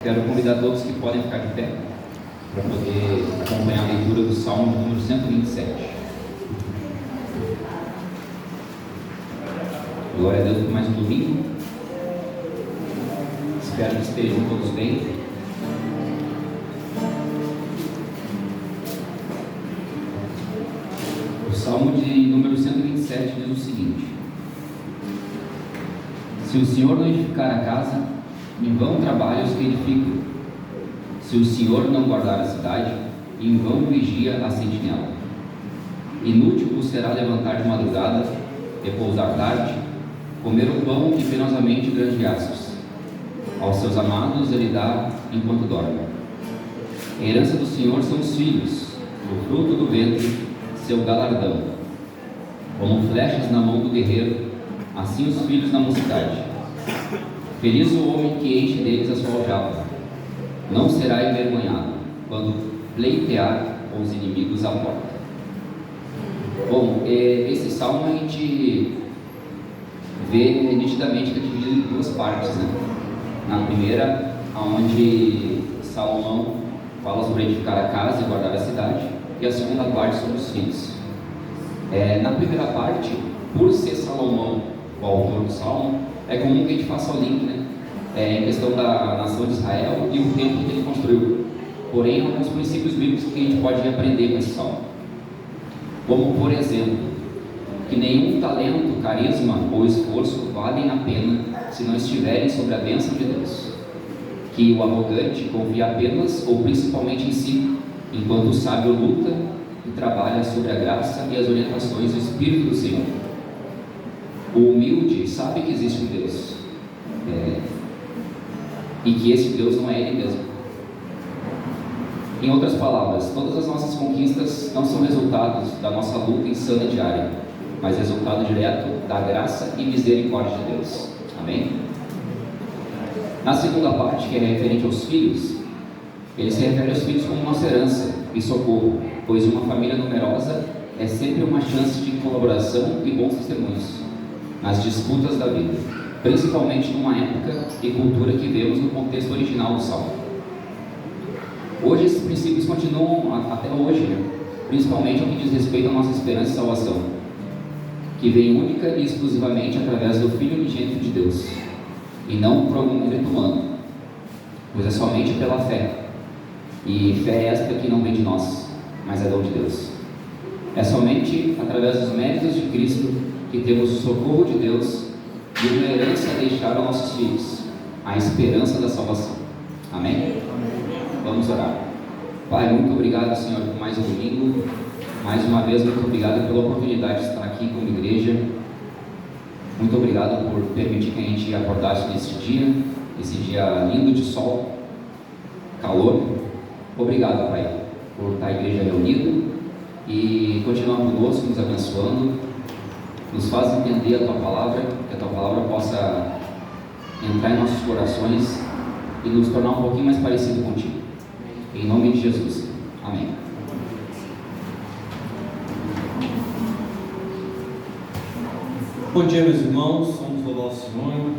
Quero convidar todos que podem ficar de pé para poder acompanhar a leitura do Salmo de número 127. Glória a Deus por mais um domingo. Espero que estejam todos bem. O Salmo de número 127 diz o seguinte: Se o Senhor não edificar a casa, em vão trabalham os que edificam. Se o Senhor não guardar a cidade, em vão vigia a sentinela. Inútil vos será levantar de madrugada, repousar tarde, comer o pão e penosamente granjeaços. Aos seus amados ele dá enquanto dorme. A herança do Senhor são os filhos, o fruto do ventre, seu galardão. Como flechas na mão do guerreiro, assim os filhos da mocidade. Feliz o homem que enche deles a sua aljava. Não será envergonhado quando pleitear com os inimigos à porta. Bom, esse salmo a gente vê nitidamente que é dividido em duas partes, né? Na primeira, onde Salomão fala sobre edificar a casa e guardar a cidade, e a segunda parte sobre os filhos. Na primeira parte, por ser Salomão o autor do salmo, é comum que a gente faça o link, né? Em questão da nação de Israel e o templo que ele construiu. Porém, há alguns princípios bíblicos que a gente pode aprender com esse salmo. Como, por exemplo, que nenhum talento, carisma ou esforço valem a pena se não estiverem sobre a bênção de Deus. Que o arrogante confia apenas ou principalmente em si, enquanto o sábio luta e trabalha sobre a graça e as orientações do Espírito do Senhor. O humilde sabe que existe um Deus, e que esse Deus não é Ele mesmo. Em outras palavras, todas as nossas conquistas não são resultados da nossa luta insana diária, mas resultado direto da graça e misericórdia de Deus. Amém? Na segunda parte, que é referente aos filhos, ele se refere aos filhos como nossa herança e socorro, pois uma família numerosa é sempre uma chance de colaboração e bons testemunhos nas disputas da vida, principalmente numa época e cultura que vemos no contexto original do Salmo. Hoje esses princípios continuam até hoje, né? Principalmente no que diz respeito à nossa esperança e salvação, que vem única e exclusivamente através do Filho unigênito de Deus, e não por algum mérito humano, pois é somente pela fé, e fé esta que não vem de nós, mas é dom de Deus. É somente através dos méritos de Cristo que temos o socorro de Deus e uma herança a deixar aos nossos filhos, a esperança da salvação. Amém? Vamos orar. Pai, muito obrigado, Senhor, por mais um domingo. Mais uma vez, muito obrigado pela oportunidade de estar aqui como igreja. Muito obrigado por permitir que a gente acordasse nesse dia lindo de sol, calor. Obrigado, Pai, por estar a igreja reunida e continuar conosco, nos abençoando. Nos faz entender a Tua Palavra, que a Tua Palavra possa entrar em nossos corações e nos tornar um pouquinho mais parecido contigo. Em nome de Jesus. Amém. Bom dia, meus irmãos. Vamos louvar o Senhor.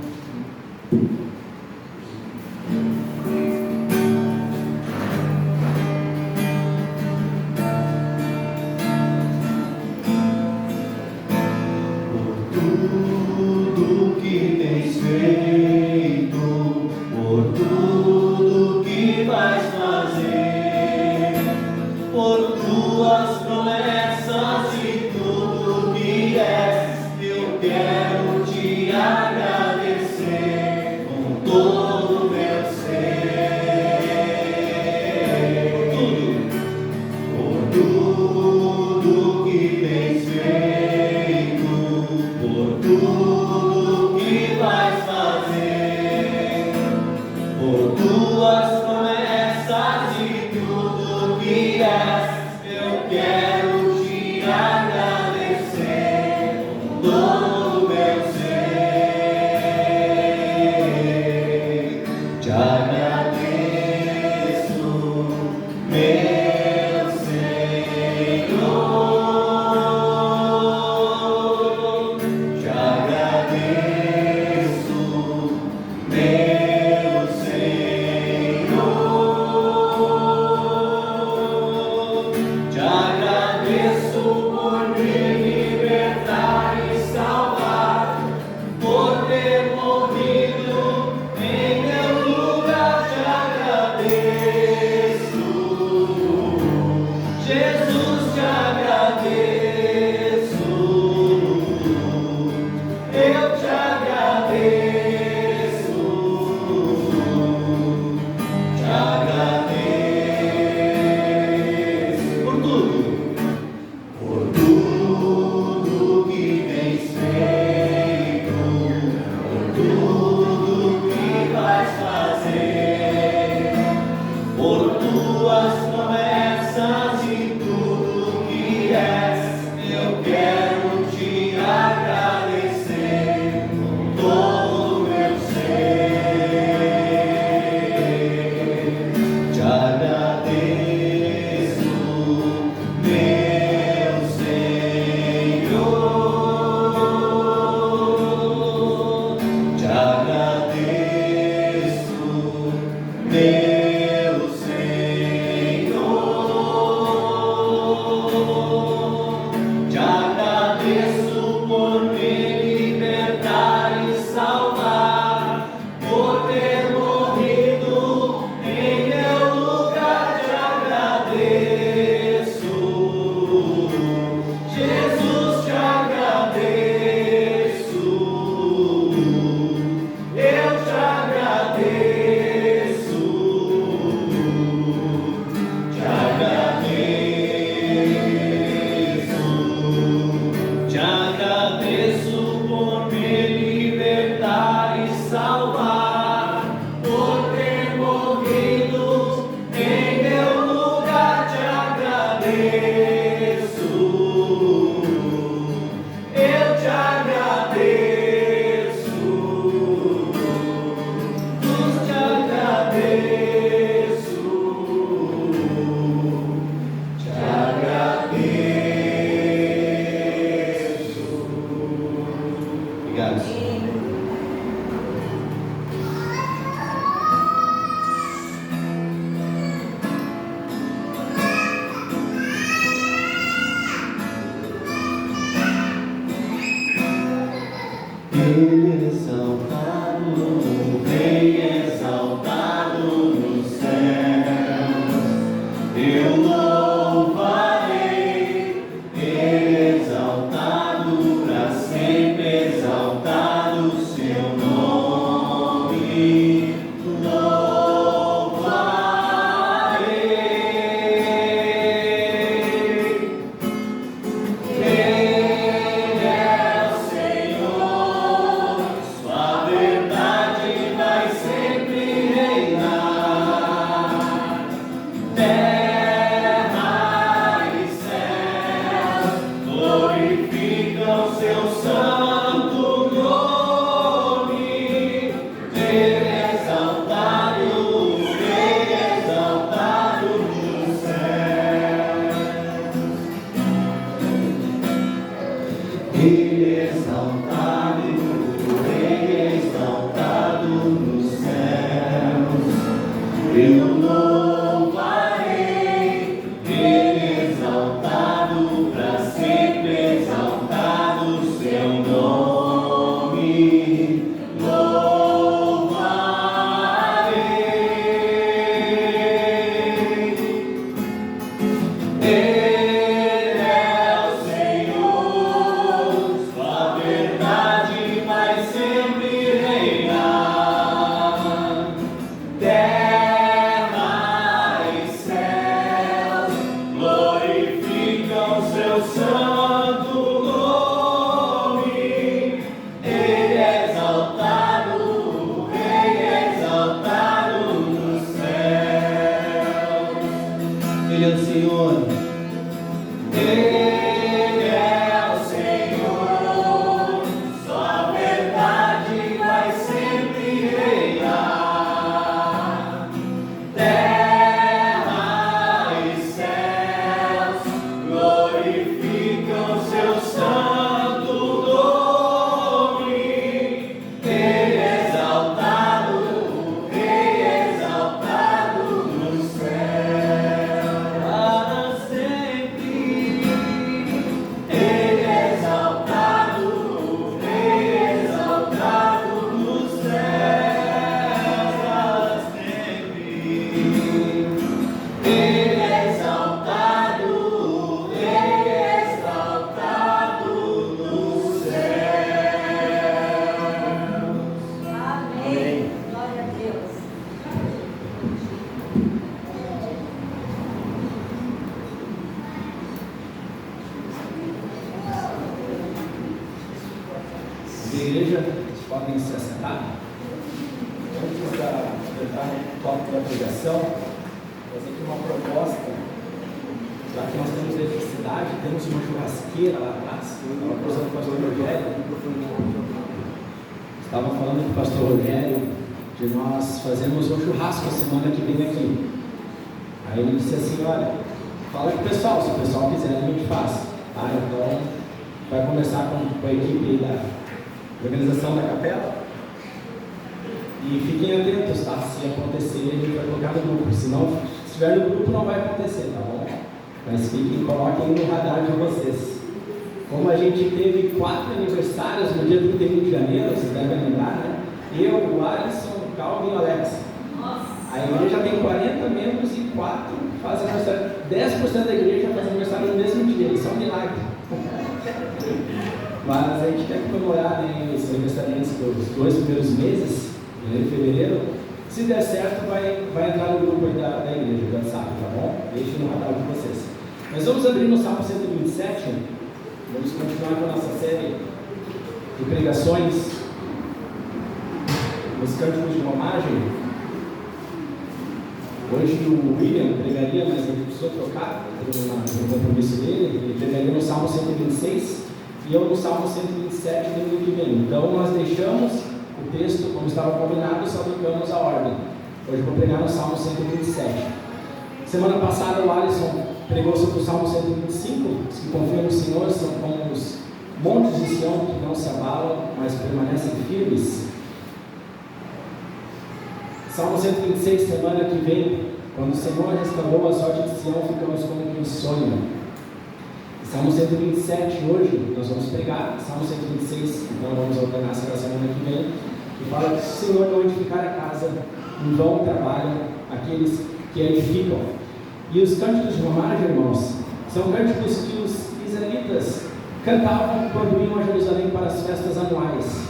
igreja, vocês podem se assentar. Antes de entrar no tópico da pregação, vou fazer aqui uma proposta. Já que nós temos eletricidade, temos uma churrasqueira lá atrás. Estava conversando com o pastor Rogério. Estava falando com o pastor Rogério de nós fazermos um churrasco a semana que vem aqui. Aí ele disse assim: olha, fala com o pessoal, se o pessoal quiser a gente faz. Tá? Então vai começar com a equipe da organização da capela. E fiquem atentos, tá? Se acontecer, a gente vai colocar no grupo. Se não, se estiver no grupo, não vai acontecer, tá bom? Mas fiquem, coloquem no radar de vocês. Como a gente teve 4 aniversários no dia 31 de janeiro, vocês devem lembrar, né? Eu, o Alisson, o Calvin e o Alex. A igreja tem 40 membros e 4 fazem aniversário. 10% da igreja faz aniversário no mesmo dia. Isso é um milagre. Mas a gente quer comemorar, né, os aniversariantes dos 2 primeiros meses, em fevereiro. Se der certo, vai entrar no grupo aí da igreja, já sabe, tá bom? Deixe no radar de vocês. Mas vamos abrir no Salmo 127. Vamos continuar com a nossa série de pregações, os cânticos de romagem. Hoje o William pregaria, mas ele precisou trocar no compromisso dele. Ele pregaria no Salmo 126 e eu no Salmo 127 do ano que vem. Então nós deixamos o texto como estava combinado, só trocamos a ordem. Hoje eu vou pregar no Salmo 127. Semana passada o Alisson pregou sobre o Salmo 125, os que confiam no Senhor são como os montes de Sião que não se abalam, mas permanecem firmes. Salmo 126, semana que vem, quando o Senhor restaurou a sorte de Sião, ficamos como que um sonho. Salmo 127, hoje, nós vamos pregar. Salmo 126, então vamos alternar essa semana que vem, que fala que se o Senhor não edificar a casa, em vão trabalham aqueles que a edificam. E os cânticos de romagem, irmãos, são cânticos que os israelitas cantavam quando iam a Jerusalém para as festas anuais.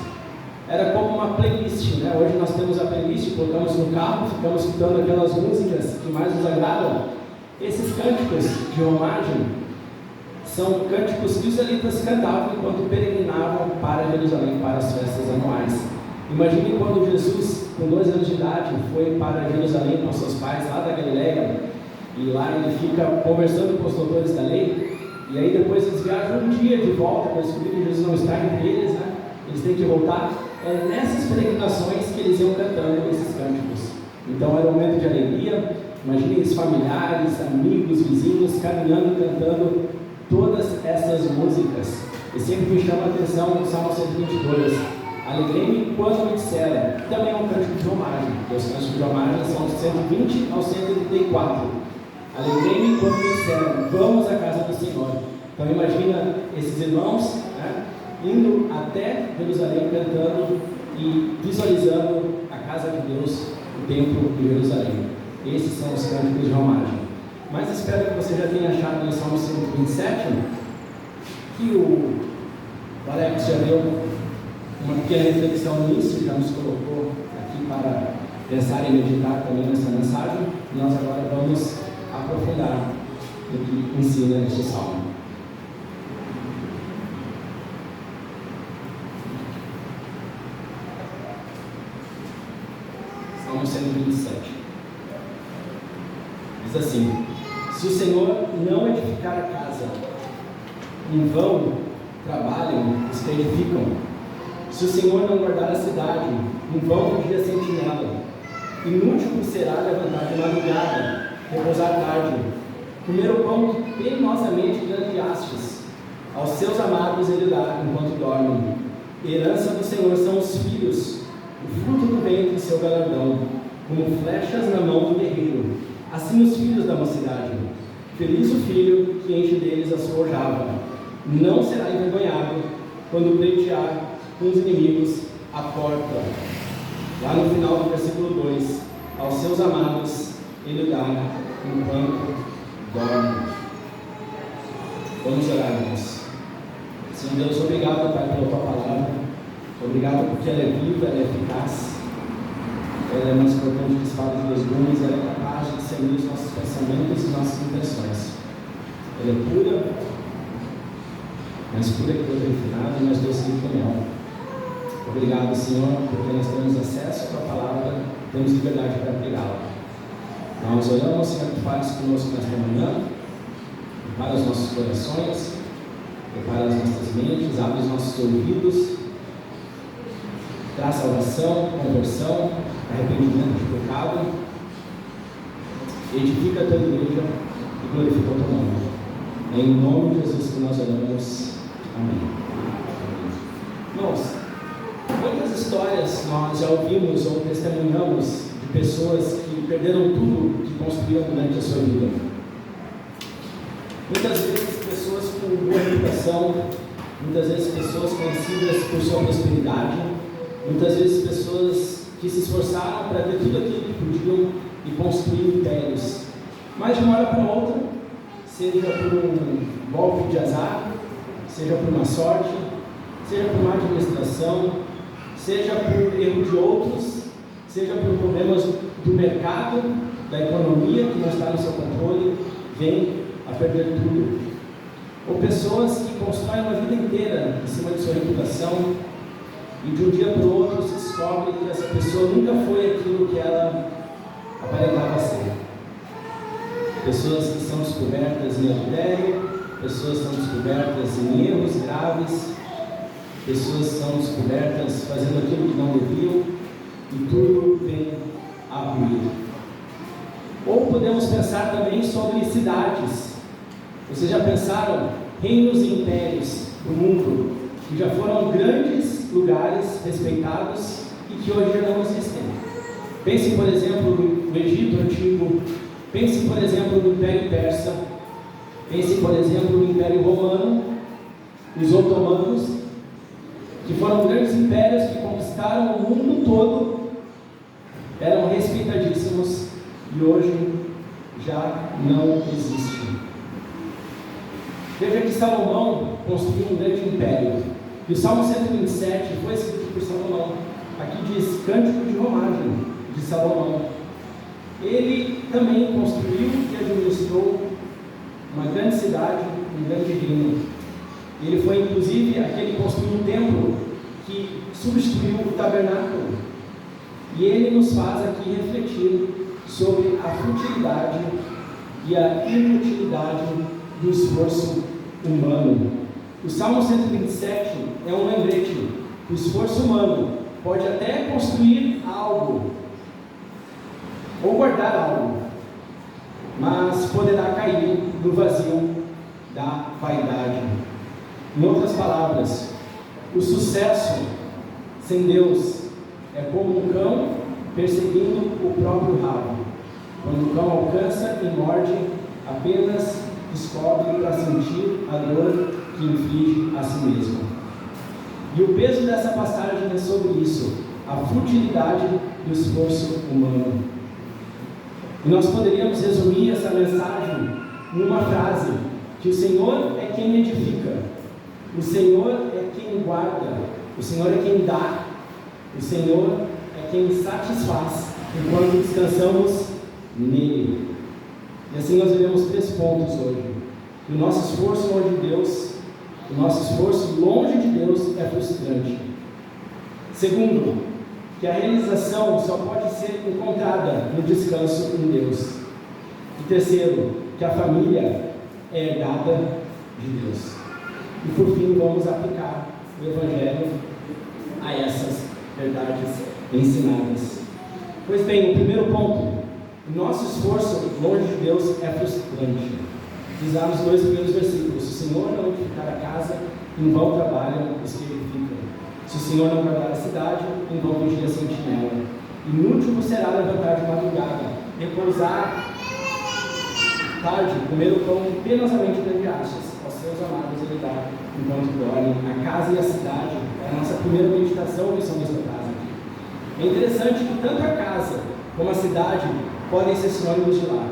Era como uma playlist, né? Hoje nós temos a playlist, colocamos no carro, ficamos escutando aquelas músicas que mais nos agradam. Esses cânticos de romagem são cânticos que os israelitas cantavam enquanto peregrinavam para Jerusalém para as festas anuais. Imagine quando Jesus, com 2 anos de idade, foi para Jerusalém com seus pais lá da Galileia, e lá ele fica conversando com os doutores da lei, e aí depois eles viajam um dia de volta para descobrir que Jesus não está entre eles, né? Eles têm que voltar. É nessas peregrinações que eles iam cantando esses cânticos. Então era um momento de alegria. Imaginem os familiares, amigos, vizinhos caminhando, cantando todas essas músicas. E sempre me chama a atenção no Salmo 122, Alegrei-me quando me disseram, também é um cântico de romagem, porque os cânticos de romagem são de 120 ao 134. Alegrei-me quando me disseram, vamos à casa do Senhor. Então imagina esses irmãos, né, indo até Jerusalém cantando e visualizando a casa de Deus, o templo de Jerusalém. Esses são os cânticos de romagem. Mas espero que você já tenha achado no Salmo 127 que o Alex já deu uma pequena reflexão no início, já nos colocou aqui para pensar e meditar também nessa mensagem. E nós agora vamos aprofundar no que ensina este salmo. Salmo 127. Diz assim: se o Senhor não edificar a casa, em vão trabalham os que edificam. Se o Senhor não guardar a cidade, em vão vigia a sentinela. Inútil será levantar de madrugada, repousar tarde, comer o pão que penosamente grandeastes. Aos seus amados ele dá enquanto dormem. Herança do Senhor são os filhos, o fruto do ventre seu galardão, como flechas na mão do guerreiro. Assim os filhos da mocidade. Feliz o filho que enche deles a sua aljava. Não será envergonhado quando pleitear com os inimigos à porta. Lá no final do versículo 2: aos seus amados ele dá enquanto dorme. Vamos orar, irmãos. Senhor Deus, obrigado, Pai, pela tua palavra. Obrigado porque ela é viva, ela é eficaz, ela é mais importante que espada de dois gumes, ela é capaz de discernir os nossos pensamentos e nossas intenções. Ela é pura, mais pura que toda refinada e mais doce que o mel. Obrigado, Senhor, porque nós temos acesso à tua palavra, temos liberdade para pregá-la. Nós oramos, Senhor, que fales conosco nesta manhã, prepara os nossos corações, prepara as nossas mentes, abre os nossos ouvidos, traz salvação, conversão, arrependimento de pecado, edifica a tua igreja e glorifica o teu nome. É em nome de Jesus que nós oramos. Amém. Irmãos, quantas histórias nós já ouvimos ou testemunhamos de pessoas que perderam tudo que construíram durante a sua vida? Muitas vezes pessoas com boa reputação, muitas vezes pessoas conhecidas por sua prosperidade, muitas vezes pessoas que se esforçaram para ter tudo aquilo que podiam e construir impérios. Mas de uma hora para outra, seja por um golpe de azar, seja por uma sorte, seja por má administração, seja por erro de outros, seja por problemas do mercado, da economia que não está no seu controle, vem a perder tudo. Ou pessoas que constroem uma vida inteira em cima de sua reputação e de um dia para o outro se descobre que essa pessoa nunca foi aquilo que ela aparentava ser. Pessoas que são descobertas em adultério, pessoas que são descobertas em erros graves, pessoas que são descobertas fazendo aquilo que não deviam, e tudo vem a ruir. Ou podemos pensar também sobre cidades. Vocês já pensaram reinos e impérios do mundo que já foram grandes lugares respeitados e que hoje já não existem? Pense, por exemplo, no Egito Antigo, pense, por exemplo, no Império Persa, pense, por exemplo, no Império Romano, os otomanos, que foram grandes impérios que conquistaram o mundo todo, eram respeitadíssimos e hoje já não existem. Veja que Salomão construiu um grande império, e o Salmo 127 foi escrito por Salomão. Aqui diz cântico de romagem de Salomão. Ele também construiu e administrou uma grande cidade, um grande reino. Ele foi inclusive aquele que construiu um templo que substituiu o tabernáculo. E ele nos faz aqui refletir sobre a futilidade e a inutilidade do esforço humano. O Salmo 127 é um lembrete. O esforço humano pode até construir algo ou guardar algo, mas poderá cair no vazio da vaidade. Em outras palavras, o sucesso sem Deus é como um cão perseguindo o próprio rabo. Quando o cão alcança e morde, apenas descobre para sentir a dor que inflige a si mesmo. E o peso dessa passagem é sobre isso, a futilidade do esforço humano. E nós poderíamos resumir essa mensagem numa frase, que o Senhor é quem edifica, o Senhor é quem guarda, o Senhor é quem dá, o Senhor é quem satisfaz, enquanto descansamos nele. E assim nós veremos 3 pontos hoje. O nosso esforço longe de Deus, o nosso esforço longe de Deus é frustrante. Segundo, que a realização só pode ser encontrada no descanso em Deus. E terceiro, que a família é herdada de Deus. E por fim, vamos aplicar o Evangelho a essas verdades ensinadas. Pois bem, o primeiro ponto: o nosso esforço longe de Deus é frustrante. Diz lá nos 2 primeiros versículos: se o Senhor não edificar a casa, em vão trabalham os que edificam. Se o Senhor não guardar a cidade, em vão vigia a sentinela. Inútil vos será levantar de madrugada, repousar tarde, comer o pão penosamente de graças, aos seus amados ele dá, enquanto dormem. A casa e a cidade é a nossa primeira meditação que somos da casa. É interessante que tanto a casa como a cidade podem ser sinônimos de lar.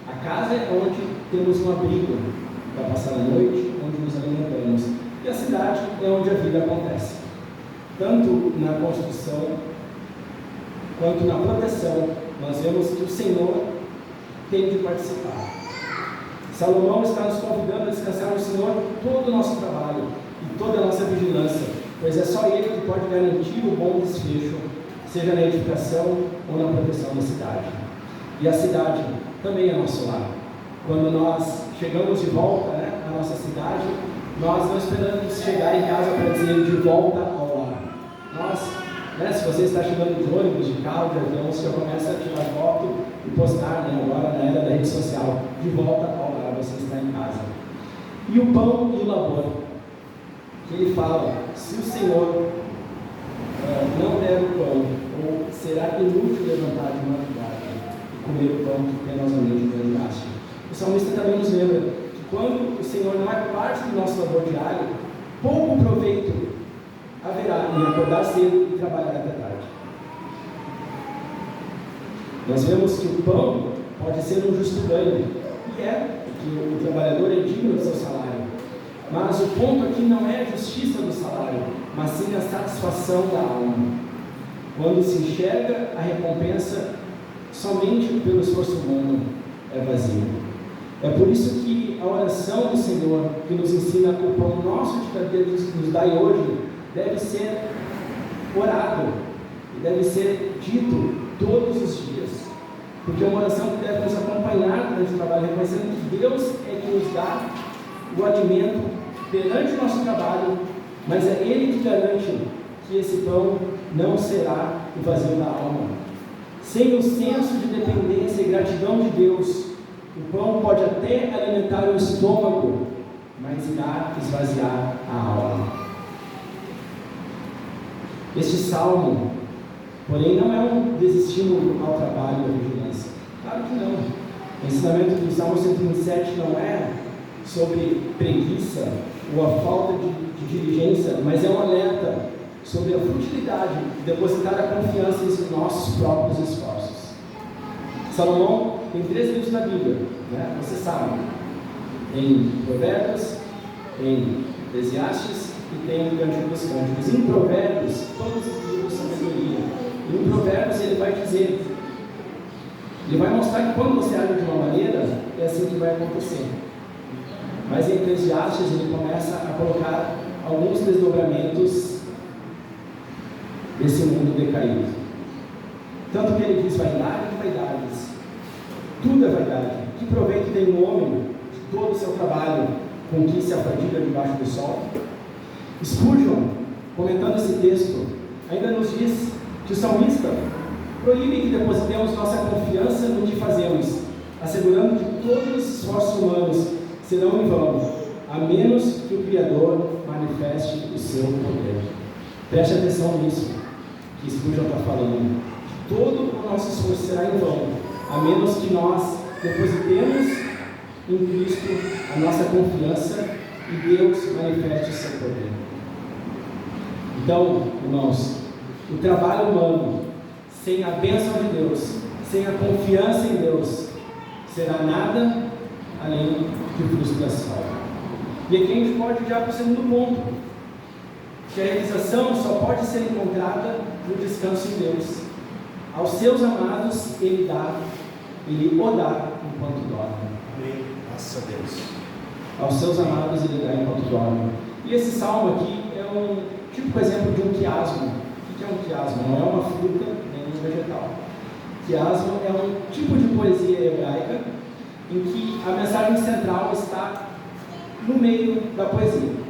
A casa é onde temos um abrigo para passar a noite, onde nos alimentamos. E a cidade é onde a vida acontece. Tanto na construção quanto na proteção, nós vemos que o Senhor tem de participar. Salomão está nos convidando a descansar no Senhor todo o nosso trabalho e toda a nossa vigilância, pois é só Ele que pode garantir o bom desfecho, seja na edificação ou na proteção da cidade. E a cidade também é nosso lar. Quando nós chegamos de volta à nossa cidade, nós não esperamos chegar em casa para dizer de volta ao lar. Nós, se você está chegando de ônibus, de carro, de avião, você já começa a tirar foto e postar, agora na era da rede social, de volta ao lar, você está em casa. E o pão e o labor, que ele fala: se o Senhor não der o pão, ou será inútil levantar de madrugada e comer o pão que penosamente ganhaste. O salmista também nos lembra que quando o Senhor não é parte do nosso labor diário, pouco proveito haverá em acordar cedo e trabalhar até tarde. Nós vemos que o pão pode ser um justo ganho, e que o trabalhador é digno do seu salário. Mas o ponto aqui não é a justiça do salário, mas sim a satisfação da alma. Quando se enxerga a recompensa somente pelo esforço humano, é vazio. É por isso que a oração do Senhor, que nos ensina o pão nosso de cada dia nos dai hoje, deve ser orado e deve ser dito todos os dias, porque é uma oração que deve nos acompanhar durante o trabalho, reconhecendo que Deus é quem nos dá o alimento perante o nosso trabalho, mas é Ele que garante que esse pão não será o vazio da alma. Sem o senso de dependência e gratidão de Deus, o pão pode até alimentar o estômago, mas irá esvaziar a alma. Este salmo, porém, não é um desestímulo ao trabalho e à vigilância. Claro que não. O ensinamento do Salmo 127 não é sobre preguiça ou a falta de diligência, mas é um alerta sobre a futilidade de depositar a confiança em nossos próprios esforços. Salomão tem 3 livros da Bíblia, você sabe. Em Provérbios, em Eclesiastes e tem o Cântico dos Cânticos. Em Provérbios, todos os livros são sabedoria. E em Provérbios ele vai dizer, ele vai mostrar que quando você age de uma maneira, é assim que vai acontecer. Mas em Eclesiastes ele começa a colocar alguns desdobramentos desse mundo decaído. Tanto que ele diz vaidade de vaidades. Tudo é vaidade. Que proveito tem um homem de todo o seu trabalho com que se afadiga debaixo do sol? Spurgeon, comentando esse texto, ainda nos diz que o salmista proíbe que depositemos nossa confiança no que fazemos, assegurando que todos os esforços humanos serão em vão, a menos que o Criador manifeste o seu poder. Preste atenção nisso que Spurgeon está falando. Todo o nosso esforço será em vão, a menos que nós depositemos em Cristo a nossa confiança e Deus manifeste o seu poder. Então, irmãos, o trabalho humano, sem a bênção de Deus, sem a confiança em Deus, será nada além de frustração. E aqui a gente pode já para o segundo ponto, que a realização só pode ser encontrada no descanso em Deus. Aos seus amados Ele o dá enquanto dorme. Amém. Graças a Deus. Aos seus amados Ele dá enquanto dorme. E esse salmo aqui é um típico exemplo de um quiasmo. O que é um quiasmo? Não é uma fruta nem um vegetal. Quiasmo é um tipo de poesia hebraica em que a mensagem central está no meio da poesia.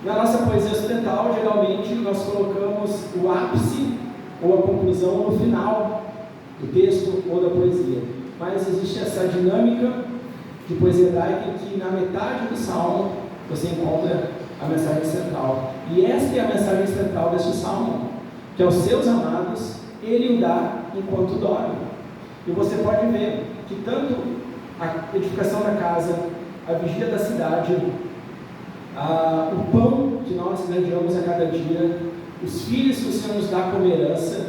Na nossa poesia ocidental, geralmente nós colocamos o ápice ou a conclusão no final do texto ou da poesia. Mas existe essa dinâmica de poesia hebraica em que na metade do salmo você encontra a mensagem central. E esta é a mensagem central deste salmo, que aos seus amados Ele o dá enquanto dorme. E você pode ver que tanto a edificação da casa, a vigília da cidade, o pão que nós granjeamos a cada dia, os filhos que o Senhor nos dá como herança,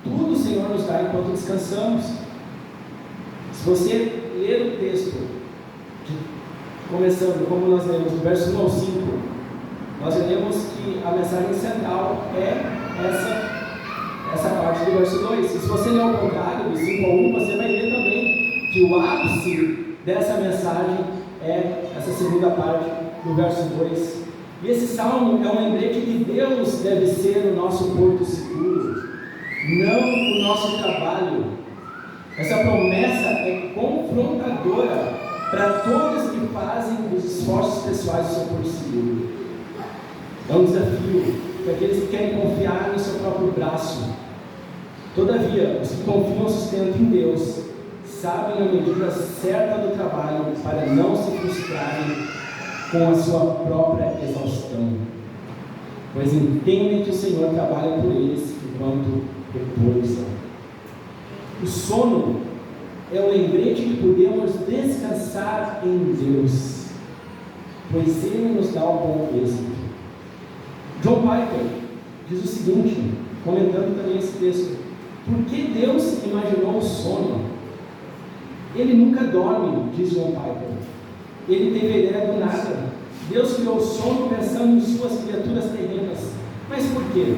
tudo o Senhor nos dá enquanto descansamos. Se você ler o texto, começando como nós lemos do verso 1 ao 5, nós veremos que a mensagem central é essa parte do verso 2. E se você ler ao contrário, do 5 ao 1, você vai ver também que o ápice dessa mensagem é essa segunda parte do verso 2. E esse salmo é um lembrete que Deus deve ser o nosso porto seguro, não o nosso trabalho. Essa promessa é confrontadora para todos que fazem os esforços pessoais do seu porto seguro. É um desafio para aqueles que querem confiar no seu próprio braço. Todavia, os que confiam sustento em Deus sabem a medida certa do trabalho para não se frustrarem com a sua própria exaustão, pois entendem que o Senhor trabalha por eles enquanto repousam. O sono é o lembrete que podemos descansar em Deus, pois Ele nos dá o bom êxito. John Piper diz o seguinte, comentando também esse texto: por que Deus imaginou o sono? Ele nunca dorme, diz John Piper. Ele teve a ideia do nada. Deus criou o sono pensando em suas criaturas terrenas. Mas por quê?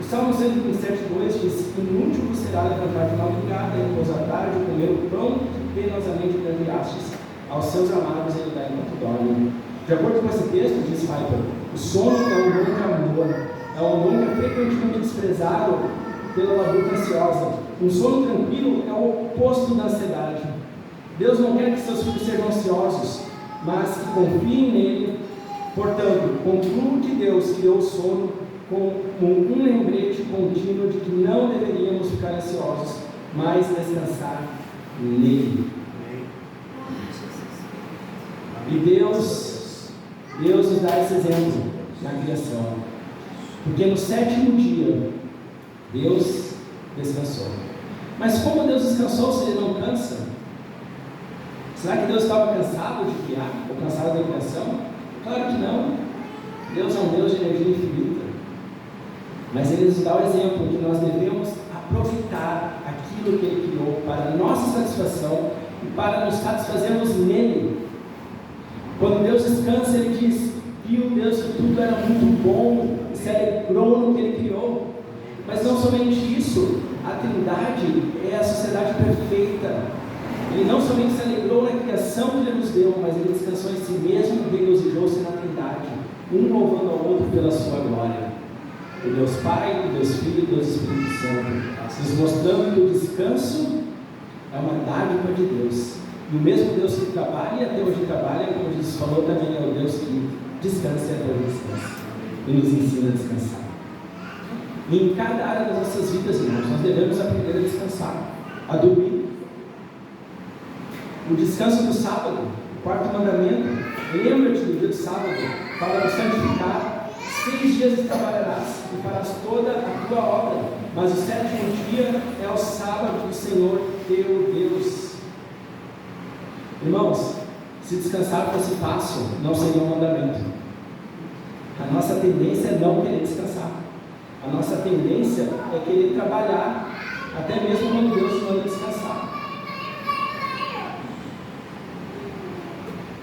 O Salmo 127:2 diz: inútil vos será levantar de madrugada, repousar tarde, comer o pão que penosamente grandeastes. Aos seus amados Ele dá enquanto dorme. De acordo com esse texto, diz Piper, o sono é um dom de amor. É um dom que é frequentemente desprezado pela labuta ansiosa. Um sono tranquilo é o oposto da ansiedade. Deus não quer que seus filhos sejam ansiosos, mas que confiem nele. Portanto, concluo que Deus criou o sono como um lembrete contínuo de que não deveríamos ficar ansiosos, mas descansar nele. E Deus nos dá esse exemplo na criação, porque no sétimo dia Deus descansou. Mas como Deus descansou se Ele não cansa? Será que Deus estava cansado de criar, ou cansado da criação? Claro que não. Deus é um Deus de energia infinita. Mas Ele nos dá o exemplo que nós devemos aproveitar aquilo que Ele criou para a nossa satisfação e para nos satisfazermos nele. Quando Deus descansa, Ele diz: viu Deus que tudo era muito bom, e se alegrou no que Ele criou. Mas não somente isso, a Trindade é a sociedade perfeita. Ele não somente se alegrou na criação que Ele nos deu, mas Ele descansou em si mesmo e regozijou-se na Trindade, um louvando ao outro pela sua glória. O Deus Pai, o Deus Filho e o Deus Espírito Santo, nos mostrando que o descanso é uma dádiva de Deus. E o mesmo Deus que trabalha e até hoje trabalha, como Jesus falou, também é o Deus que descansa e até hoje descansa. E nos ensina a descansar. E em cada área das nossas vidas, irmãos, nós devemos aprender a descansar, a dormir. O descanso do sábado, o quarto mandamento, lembra-te do dia do sábado, para nos santificar. 6 dias trabalharás e farás toda a tua obra, mas o 7º dia é o sábado do Senhor teu Deus. Irmãos, se descansar fosse fácil, não seria um mandamento. A nossa tendência é não querer descansar. A nossa tendência é querer trabalhar, até mesmo quando Deus manda descansar.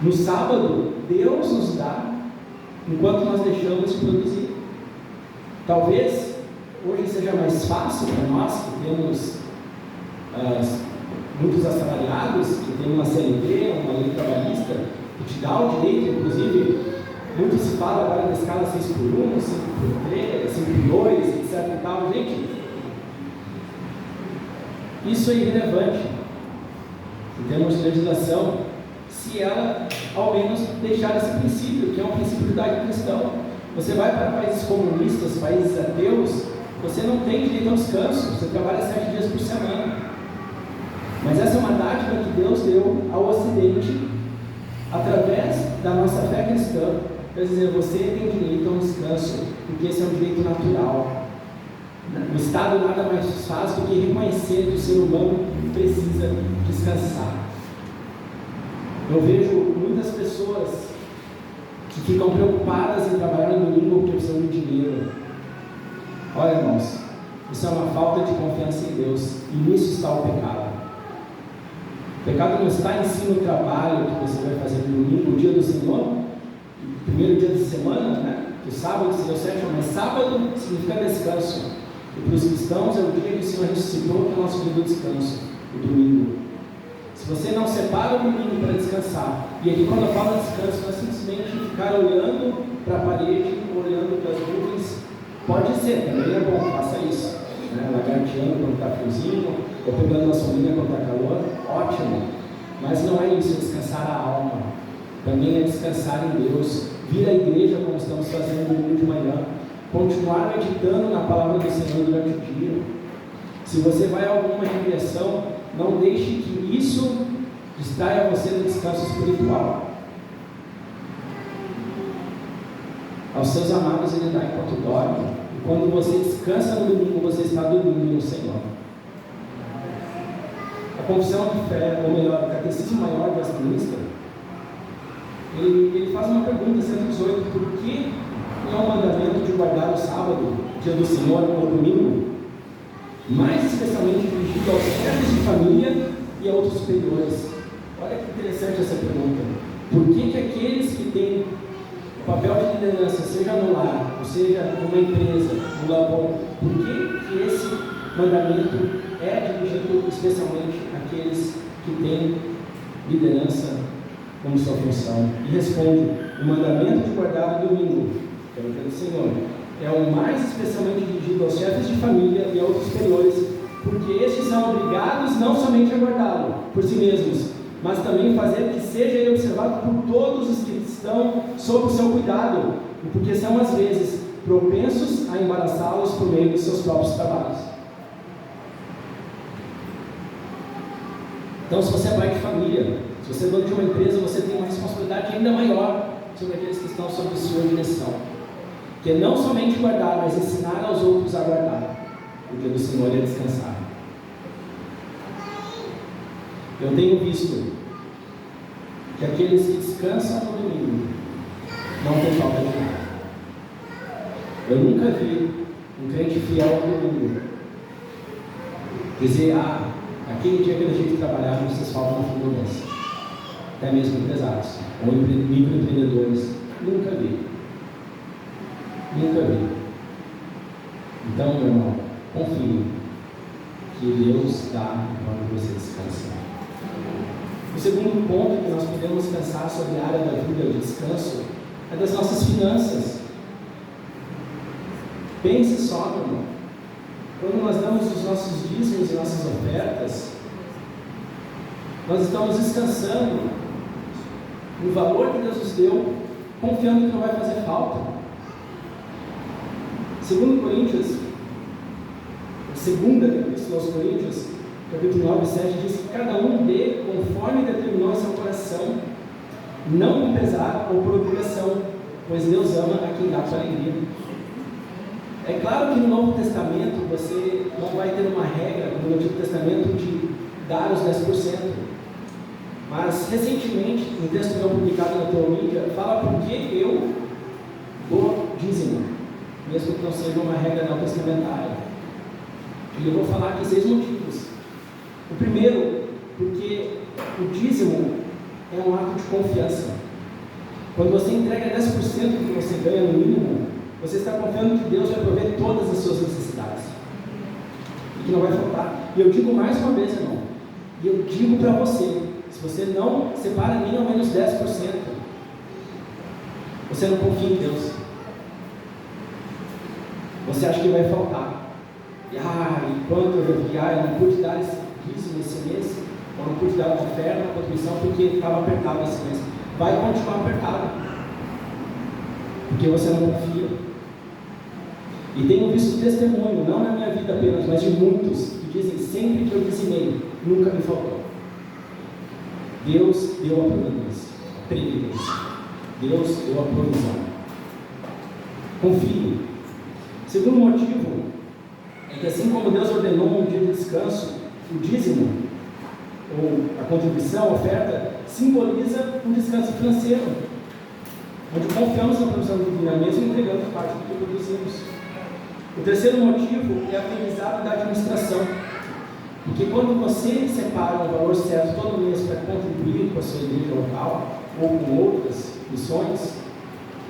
No sábado, Deus nos dá enquanto nós deixamos de produzir. Talvez hoje seja mais fácil para nós que temos muitos assalariados, que tem uma CLT, uma lei trabalhista, que te dá o direito, inclusive, muito se fala agora da escala 6x1, 5x3, 5x2, etc e tal. Gente, isso é irrelevante em termos de legislação, se ela ao menos deixar esse princípio, que é um princípio judaico cristão. Você vai para países comunistas, países ateus, você não tem direito ao descanso, você trabalha 7 dias por semana. Mas essa é uma dádiva que Deus deu ao Ocidente através da nossa fé cristã. Quer dizer, você tem direito a um descanso, porque esse é um direito natural. O Estado nada mais faz do que reconhecer que o ser humano precisa descansar. Eu vejo muitas pessoas que ficam preocupadas em trabalhar no domingo porque precisam de dinheiro. Olha, irmãos, isso é uma falta de confiança em Deus, e nisso está o pecado. O pecado não está em si no trabalho que você vai fazer no domingo, o dia do Senhor, o primeiro dia da semana, né? Que o sábado seria o 7º, mas sábado significa descanso. E para os cristãos é o dia que o Senhor ressuscitou, que é o nosso dia do descanso, o domingo. Se você não separa o domingo para descansar, e aqui quando eu falo descanso, não é simplesmente ficar olhando para a parede, olhando para as nuvens, pode ser, também é bom, faça isso, né? Lagarteando quando está friozinho, ou pegando uma sombrinha quando está calor, ótimo, mas não é isso, é descansar a alma, também é descansar em Deus, vir à igreja como estamos fazendo no domingo de manhã, continuar meditando na palavra do Senhor durante o dia. Se você vai a alguma recreação, não deixe que isso distraia você do descanso espiritual. Aos seus amados ele dá enquanto dorme, e quando você descansa no domingo, você está dormindo no Senhor. A confissão de fé, ou melhor, o Catecismo Maior de Westminster, ele faz uma pergunta, 118, por que é um mandamento de guardar o sábado, dia do Senhor, ou domingo, mais especialmente dirigido aos chefes de família e a outros superiores? Olha que interessante essa pergunta. Por que aqueles que têm o papel de liderança, seja no lar, ou seja numa empresa, no labor, por que esse mandamento é dirigido especialmente àqueles que têm liderança como sua função? E responde: o mandamento de guardar o domingo, que é o dia do Senhor, é o mais especialmente dirigido aos chefes de família e a outros superiores, porque estes são obrigados não somente a guardá-lo por si mesmos, mas também fazer que seja ele observado por todos os que estão sob o seu cuidado, e porque são às vezes propensos a embaraçá-los por meio dos seus próprios trabalhos. Então, se você é pai de família, se você é dono de uma empresa, você tem uma responsabilidade ainda maior sobre aqueles que estão sob sua direção, que é não somente guardar, mas ensinar aos outros a guardar o dia do Senhor e a descansar. Eu tenho visto que aqueles que descansam no domingo não têm falta de nada. Eu nunca vi um crente fiel no domingo dizer: aquele dia que eu deixei de trabalhar, vocês faltam na mudança. Até mesmo empresários ou microempreendedores. Nunca vi. Nunca vi. Então, meu irmão, confie que Deus dá quando você descansa. O segundo ponto que nós podemos pensar sobre a área da vida de descanso é das nossas finanças. Pense só, meu irmão. Quando nós damos os nossos dízimos e nossas ofertas, nós estamos descansando no valor que Deus nos deu, confiando que não vai fazer falta. Segundo Coríntios, a segunda epístola aos Coríntios, capítulo 9, 7, diz que cada um dê conforme determinou em seu coração, não com pesar ou por obrigação, pois Deus ama a quem dá com alegria. É claro que no Novo Testamento você não vai ter uma regra, como no Antigo Testamento, de dar os 10%. Mas, recentemente, um texto meu publicado na Teomídia fala por que eu dou dízimo, mesmo que não seja uma regra neotestamentária. E eu vou falar aqui 6 motivos. O primeiro, porque o dízimo é um ato de confiança. Quando você entrega 10% do que você ganha no mínimo, você está confiando que Deus vai prover todas as suas necessidades e que não vai faltar. E eu digo mais uma vez, irmão, e eu digo para você, se você não separa nem ao menos 10%, você não confia em Deus. Você acha que vai faltar. E quanto eu vi, eu não pude dar esse dízimo esse mês, ou não pude dar uma oferta, uma contribuição, porque estava apertado esse mês. Vai continuar apertado, porque você não confia. E tenho visto testemunho, não na minha vida apenas, mas de muitos, que dizem: sempre que eu dizimei, nunca me faltou. Deus deu a previdência. Deus deu a provisão. Confie. Segundo motivo é que, assim como Deus ordenou um dia de descanso, o dízimo, ou a contribuição, a oferta, simboliza um descanso financeiro, onde confiamos na provisão divina, mesmo entregando parte do que produzimos. O terceiro motivo é o aprendizado da administração, porque quando você separa um valor certo todo mês para contribuir com a sua igreja local ou com outras missões,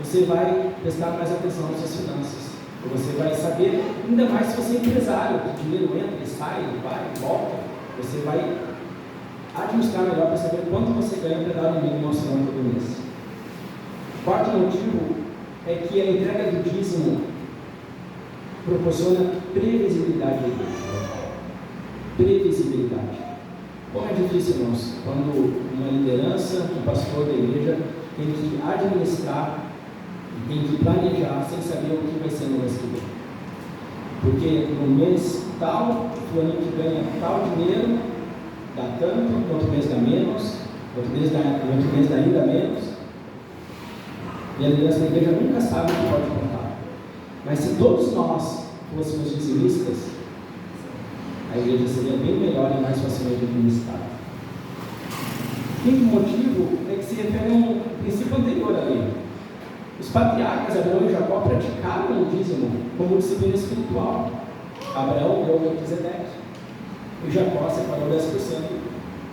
você vai prestar mais atenção nas suas finanças. Você vai saber, ainda mais se você é empresário, que o dinheiro entra e sai, vai e volta, você vai administrar melhor para saber quanto você ganha para dar no mínimo orçamento todo mês. O quarto motivo é que a entrega do dízimo proporciona previsibilidade à igreja. Previsibilidade. Como é difícil, irmãos, quando uma liderança, um pastor da igreja tem que administrar, tem que planejar sem saber o que vai ser no mês que vem. Porque no mês tal, o fulano que ganha tal dinheiro dá tanto, no outro mês dá menos, no outro mês dá ainda menos. E a liderança da igreja nunca sabe o que pode contar. Mas se todos nós fôssemos dizimistas, a igreja seria bem melhor e mais facilmente administrada. O quinto motivo é que se refere a um princípio anterior à lei. Os patriarcas Abraão e Jacó praticaram o dízimo como disciplina espiritual. Abraão deu Melquisedeque e Jacó separou 10%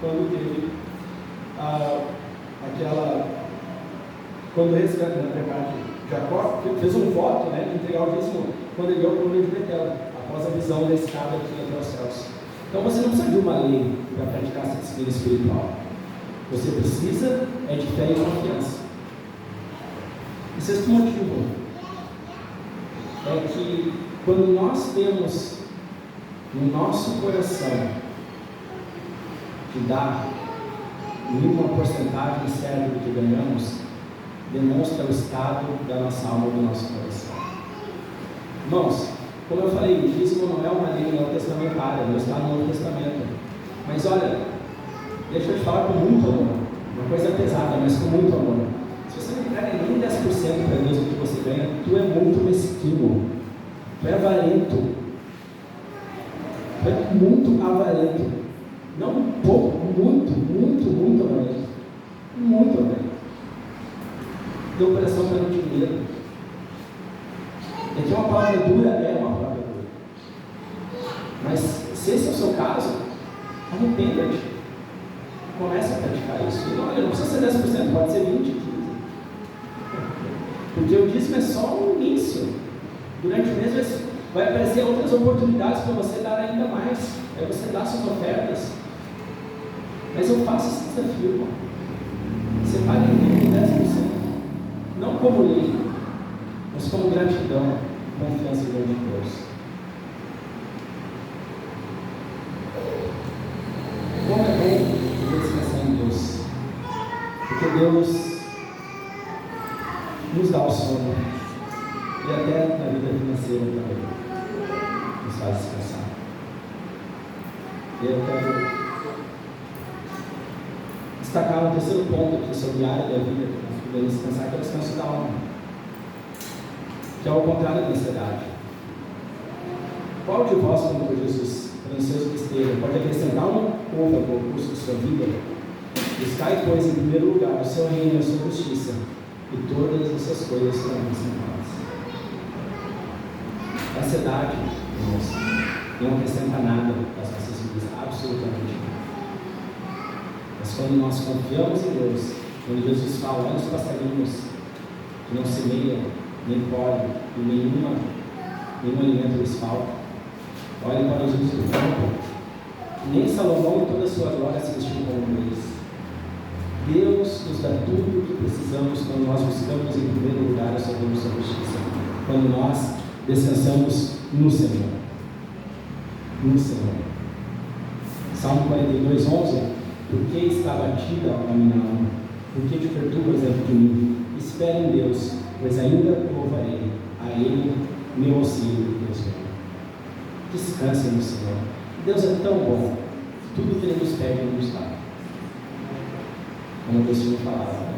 quando teve quando resgatou, na verdade, Jacó fez um voto, de entregar o dízimo quando ele deu para o meio de Betel, após a visão da escada que ia até os céus. Então você não precisa de uma lei para praticar essa disciplina espiritual. Você precisa de fé e confiança. O sexto motivo é que quando nós temos no nosso coração de dar uma porcentagem certa do que ganhamos, demonstra o estado da nossa alma, do nosso coração. Irmãos, como eu falei, o dízimo não é uma lei neotestamentária, não está no Novo Testamento. Mas olha, deixa eu te falar com muito amor, uma coisa pesada, mas com muito amor. Se você não entrega nem 10% para Deus do que você ganha, tu é muito mesquinho, tu é avarento, tu é muito avarento, não um pouco, muito avarento, muito avarento. Teu coração pelo dinheiro. É que uma palavra dura é uma palavra dura. Mas se esse é o seu caso, arrependa-te. Comece a praticar isso. E não precisa ser 10%, pode ser 20%, 15%. Porque o dízimo é só um início. Durante o mês vai aparecer outras oportunidades para você dar ainda mais. Aí você dá suas ofertas. Mas eu faço esse desafio, irmão. Separe em 10%. Não como lei, mas como gratidão, confiança em Deus. Como é bom descansar em Deus, porque Deus nos dá o sono e até na vida financeira também nos faz descansar. Eu quero destacar um terceiro ponto aqui sobre a área da vida que nós podemos descansar, que é o descanso da alma. que é o contrário da ansiedade. Qual de vós, como por Jesus, para os seus que estejam, pode acrescentar um côvado ao curso de sua vida? Buscai, pois, em primeiro lugar o seu reino e a sua justiça, e todas essas coisas serão acrescentadas. A ansiedade, irmãos, não acrescenta nada às nossas vidas, absolutamente nada. Mas quando nós confiamos em Deus, quando Jesus fala, olha os passarinhos que não semeiam, nem colhem, e nenhum alimento lhes falta. Olhem para os usos do campo, nem Salomão em toda a sua glória se vestiu como eles. Deus nos dá tudo o que precisamos quando nós buscamos em primeiro lugar a sua justiça, quando nós descansamos no Senhor. No Senhor. Salmo 42:11. Por que está abatida a minha alma? Por que te perturbas dentro de mim? Espere em Deus, pois ainda louvarei a Ele, meu auxílio e Deus meu. Descansem no Senhor. Deus é tão bom, tudo que Ele nos pede, Ele nos dá. Como o Agostinho falava.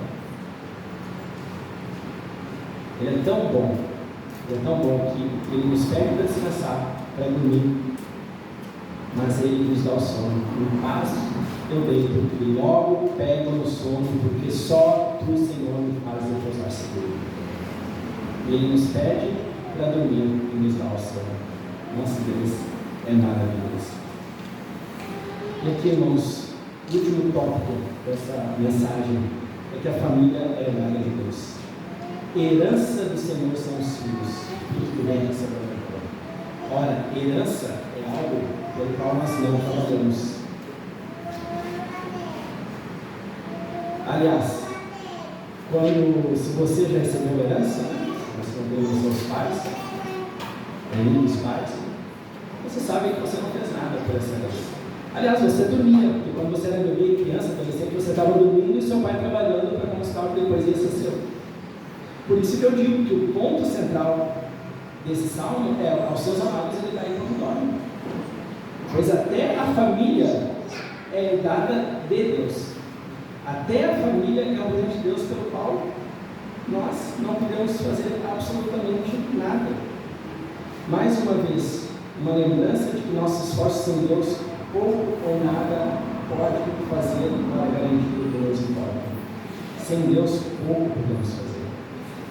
Ele é tão bom que Ele nos pede para descansar, para dormir, mas Ele nos dá o sono. Em paz eu deito e logo pego no sono, porque só Tu, Senhor, me faz repousar seguro. Ele nos pede para dormir e nos dá o sono. Nossa, Deus é maravilhoso. E aqui, irmãos, o último tópico dessa mensagem é que a família é herança de Deus. Herança do Senhor são os filhos, que vem recebendo. Ora, herança é algo pelo qual nós não trabalhamos. Aliás, se você já recebeu herança, nós recebemos seus pais, dos pais, você sabe que você não fez nada por essa herança. Aliás, você dormia, porque quando você era bebê e criança, adolescente, você estava dormindo e seu pai trabalhando para constar o que depois ia ser seu. Por isso que eu digo que o ponto central desse salmo é: aos seus amados ele dá enquanto dorme. Pois até a família é dada de Deus. Até a família é o presente de Deus pelo qual nós não podemos fazer absolutamente nada. Mais uma vez, uma lembrança de que nossos esforços sem Deus pouco ou nada pode fazer para garantir o que nos importa. Sem Deus, pouco podemos fazer.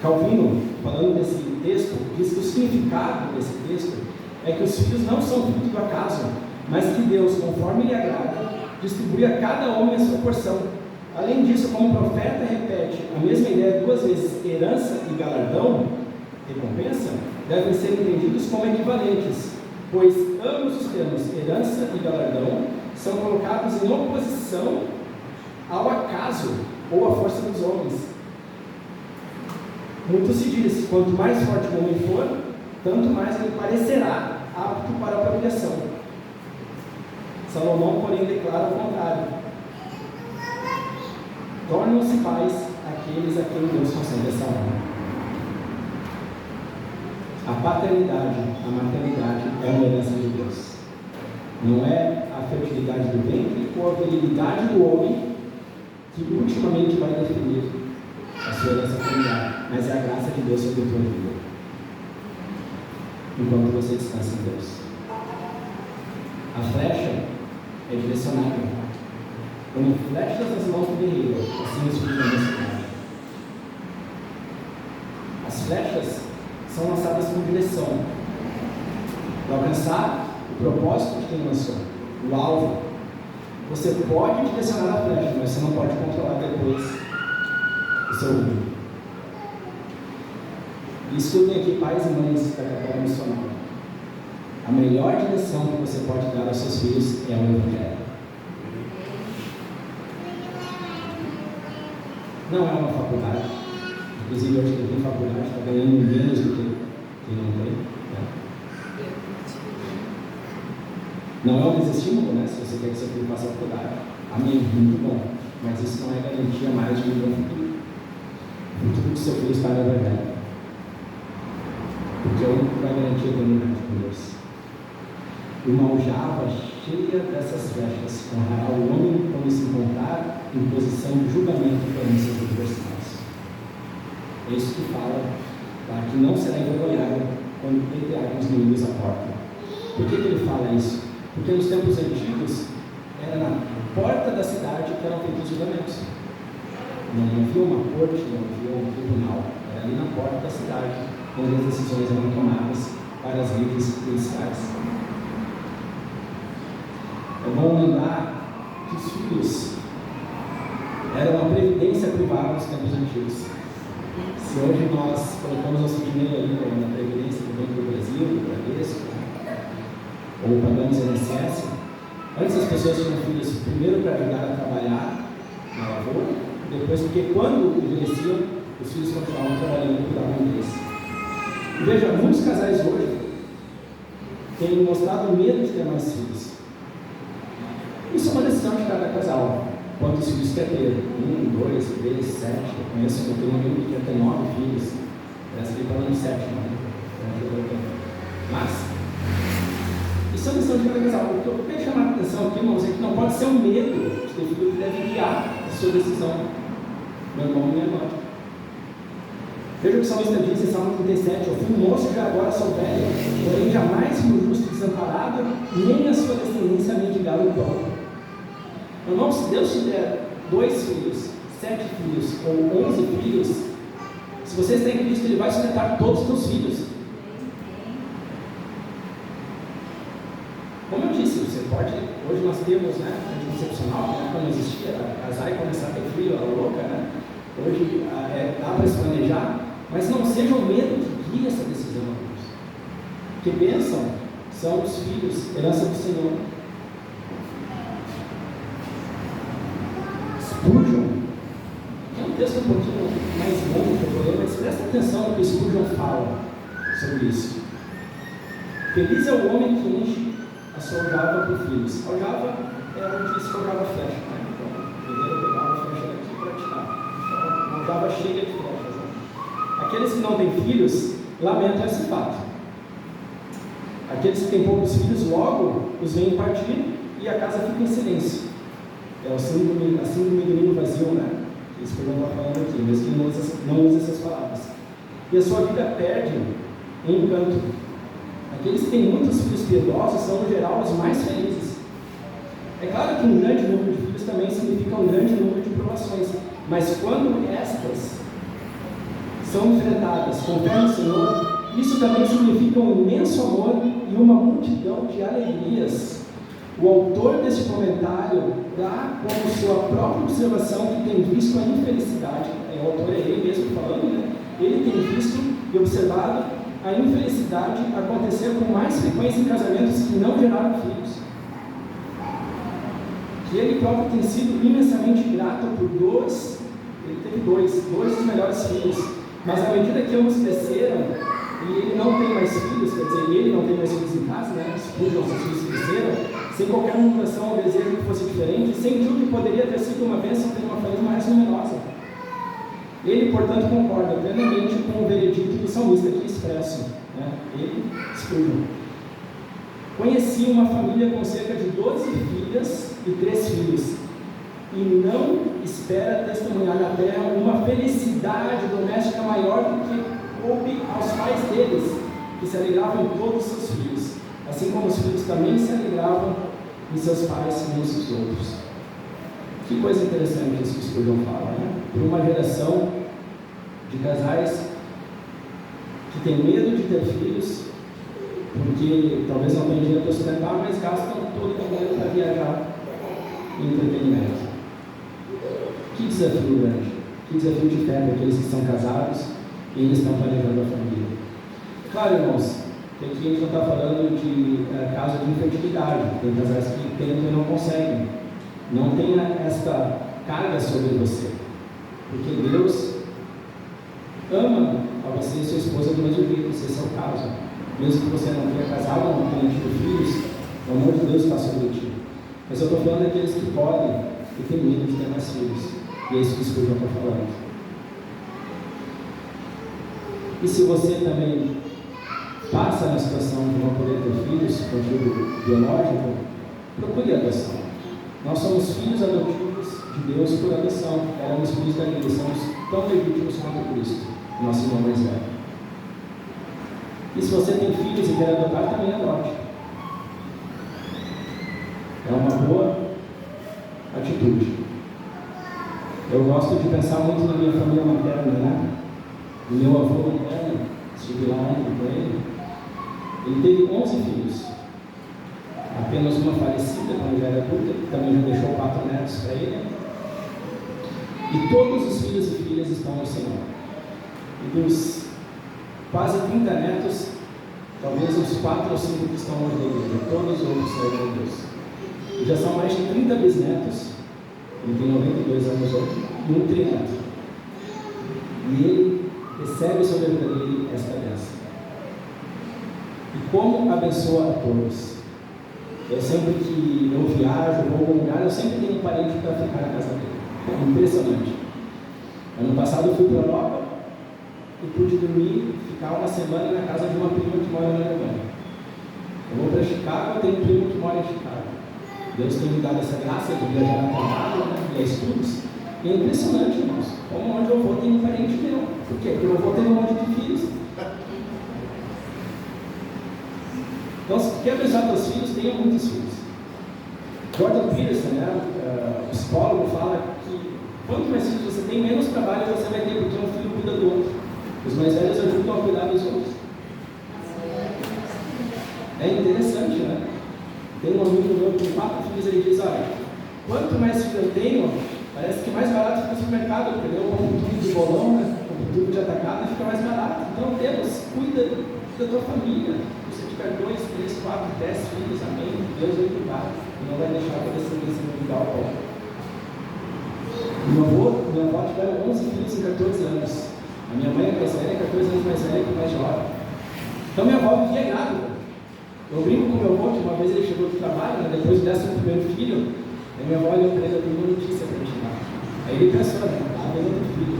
Calvino, falando desse texto, diz que o significado desse texto é que os filhos não são fruto do acaso, mas que Deus, conforme lhe agrada, distribui a cada homem a sua porção. Além disso, como o profeta repete a mesma ideia duas vezes, herança e galardão, recompensa, devem ser entendidos como equivalentes, pois ambos os termos, herança e galardão, são colocados em oposição ao acaso ou à força dos homens. Muito se diz, quanto mais forte o homem for, tanto mais ele parecerá apto para a procriação. Salomão, porém, declara o contrário. Tornam-se pais aqueles a quem Deus concede essa honra. A paternidade, a maternidade é uma herança de Deus. Não é a fertilidade do ventre ou a virilidade do homem que ultimamente vai definir a sua herança familiar, mas é a graça de Deus sobre a tua vida. Enquanto você descansa em Deus. A flecha é direcionada. Como flechas nas mãos do guerreiro, assim os filhos da mocidade. As flechas são lançadas com direção para alcançar o propósito de quem lançou, o alvo. Você pode direcionar a flecha, mas você não pode controlar depois o seu rumo. Escutem aqui, pais e mães da capela missionária. A melhor direção que você pode dar aos seus filhos é o Evangelho. Não é uma faculdade. Inclusive, hoje quem tem faculdade está ganhando menos do que quem não tem. Né? Não é um desestímulo, né? Se você quer que seu filho faça faculdade. Amém, muito bom. Mas isso não é garantia mais de um bom futuro. O futuro do seu filho está no Evangelho. Porque é o único que vai garantir a eternidade com Deus. Uma aljava cheia dessas flechas honrará o homem quando se encontrar em posição de julgamento perante seus adversários. É isso que fala tá? Que não será envergonhado quando pleitear com os inimigos à porta. Por que ele fala isso? Porque nos tempos antigos, era na porta da cidade que eram feitos os julgamentos. Não havia uma corte, não havia um tribunal. Era ali na porta da cidade, onde as decisões eram tomadas para as lides judiciais. É bom lembrar que os filhos eram uma previdência privada nos tempos antigos. Se hoje nós colocamos nosso dinheiro ali na previdência do Banco do Brasil, do Bradesco, ou pagamos INSS, antes as pessoas tinham filhos primeiro para ajudar a trabalhar na lavoura, depois porque quando envelheciam, os filhos continuavam trabalhando e cuidavam deles. E veja, muitos casais hoje têm mostrado medo de ter mais filhos. Isso é uma decisão de cada casal. Quantos filhos quer ter? 1, 2, 3, 7. Eu conheço um amigo que quer ter 9 filhos. Parece que ele está dando 7, mas isso é uma decisão de cada casal. O que eu quero chamar a atenção aqui, irmãos, é que não pode ser um medo de ter filho que deve guiar a sua decisão, meu irmão e minha irmã. Veja o que o salmista diz em Salmo 37: eu fui moço, já agora sou velho, porém jamais fui justo desamparado, nem a sua descendência mendigar o pão. Irmão, se Deus te der 2 filhos, 7 filhos ou 11 filhos, se você está em Cristo, Ele vai sustentar todos os teus filhos. Como eu disse, você pode, hoje nós temos, anticoncepcional, que não existia, casar e começar a ter filho, a louca, né? Hoje dá para se planejar, mas não seja o medo que guia essa decisão, irmãos. Que bênção são os filhos, herança do Senhor. Spurgeon, é um texto um pouquinho mais longo que eu vou ler, mas presta atenção no que Spurgeon fala sobre isso. Feliz é o homem que enche a sua aljava por filhos. Aljava é onde se forjava flecha, né? Então, o guerreiro pegava a flecha daqui para atirar. Então, uma aljava cheia de flechas. Né? Aqueles que não têm filhos lamentam esse fato. Aqueles que têm poucos filhos logo os veem partir e a casa fica em silêncio. É o síndrome do menino vazio, né? Isso que eu não estou falando aqui, mesmo que não use essas palavras. E a sua vida perde em encanto. Aqueles que têm muitos filhos piedosos são, no geral, os mais felizes. É claro que um grande número de filhos também significa um grande número de provações, mas quando estas são enfrentadas com fé no Senhor, isso também significa um imenso amor e uma multidão de alegrias. O autor deste comentário dá como sua própria observação que tem visto a infelicidade, o autor é ele mesmo falando, né? Ele tem visto e observado a infelicidade acontecer com mais frequência em casamentos que não geraram filhos. Que ele próprio tem sido imensamente grato por ele teve dois dos melhores filhos, mas à medida que ambos cresceram, e ele não tem mais filhos, quer dizer, ele não tem mais filhos em casa, né? Seus filhos cresceram, sem qualquer murmuração ou desejo que fosse diferente, sentiu que poderia ter sido uma bênção ter uma família mais numerosa. Ele, portanto, concorda plenamente com o veredito do salmista aqui expresso, né? Ele, Spurgeon. Conheci uma família com cerca de 12 filhas e 3 filhos, e não espera testemunhar na terra uma felicidade doméstica maior do que coube aos pais deles, que se alegravam em todos os seus filhos, assim como os filhos também se alegravam em seus pais e uns dos outros. Que coisa interessante isso que o Spurgeon fala, né? Por uma geração de casais que tem medo de ter filhos, porque talvez não tenham dinheiro para sustentar, mas gastam todo o dinheiro para viajar em entretenimento. Que desafio grande, que desafio de fé para aqueles que são casados e eles estão planejando a família. Claro, irmãos, que aqui a gente não está falando de caso de infertilidade, tem casais que tentam e não conseguem. Não tenha esta carga sobre você, porque Deus ama a você e sua esposa do mesmo jeito, se esse é o caso. Mesmo que você não tenha casado ou não tenha tido filhos, o amor de Deus está sobre ti. Mas eu estou falando daqueles que podem e têm medo de ter mais filhos, e é isso que o Spurgeon está falando. E se você também passa na situação de não poder ter filhos, contigo biológico, procure a adoção. Nós somos filhos adotivos de Deus por adoção. Éramos filhos da igreja, somos tão legítimos quanto Cristo, nosso irmão mais velho. E se você tem filhos e quer adotar, também adote. É uma boa atitude. Eu gosto de pensar muito na minha família materna, né? O meu avô materno, estive lá ontem com ele. Ele teve 11 filhos. Apenas uma falecida, quando já era adulta, que também já deixou 4 netos para ele. E todos os filhos e filhas estão no Senhor. E dos quase 30 netos, talvez uns 4 ou 5 que estão longe da igreja. Todos os outros saíram de Deus. E já são mais de 30 bisnetos. Ele tem 92 anos hoje. E um trineto. E ele recebe sobre a vida dele esta bênção. E como abençoa a todos. Eu sempre que eu viajo, vou a algum lugar, eu sempre tenho um parente para ficar na casa dele. É impressionante. Ano passado eu fui para a Europa e pude dormir, ficar uma semana na casa de uma prima que mora na Alemanha. Eu vou para Chicago, eu tenho um primo que mora em Chicago. Deus tem me dado essa graça de viajar a trabalho, né, e a estudos. E é impressionante, irmãos. Como onde eu vou tem um parente meu. Por quê? Porque eu vou ter um monte de filhos. Então, se quer abençoar seus filhos, tenha muitos filhos. Jordan Peterson, o psicólogo, fala que quanto mais filhos você tem, menos trabalho você vai ter, porque um filho cuida do outro. Os mais velhos ajudam a cuidar dos outros. É interessante, né? Tem um amigo meu com 4 filhos, ele diz, olha, quanto mais filhos eu tenho, parece que mais barato fica o supermercado, porque eu compro tudo de bolão, né? Compro tudo de atacado e fica mais barato. Então, Deus cuida da tua família. Se você tiver 2, 3, 4, 10 filhos, amém, Deus vai cuidar e não vai deixar a descendência igual ao povo. Minha avó tiveram 11 filhos em 14 anos. A minha mãe é mais velha, 14 anos mais velha que mais jovem. Então minha avó vivia grávida. Eu brinco com meu avô que uma vez ele chegou do trabalho, né, depois do 11º filho, aí minha avó olhou para ele, eu tenho uma notícia para te dar. Aí ele pensou, né, vendo outro filho.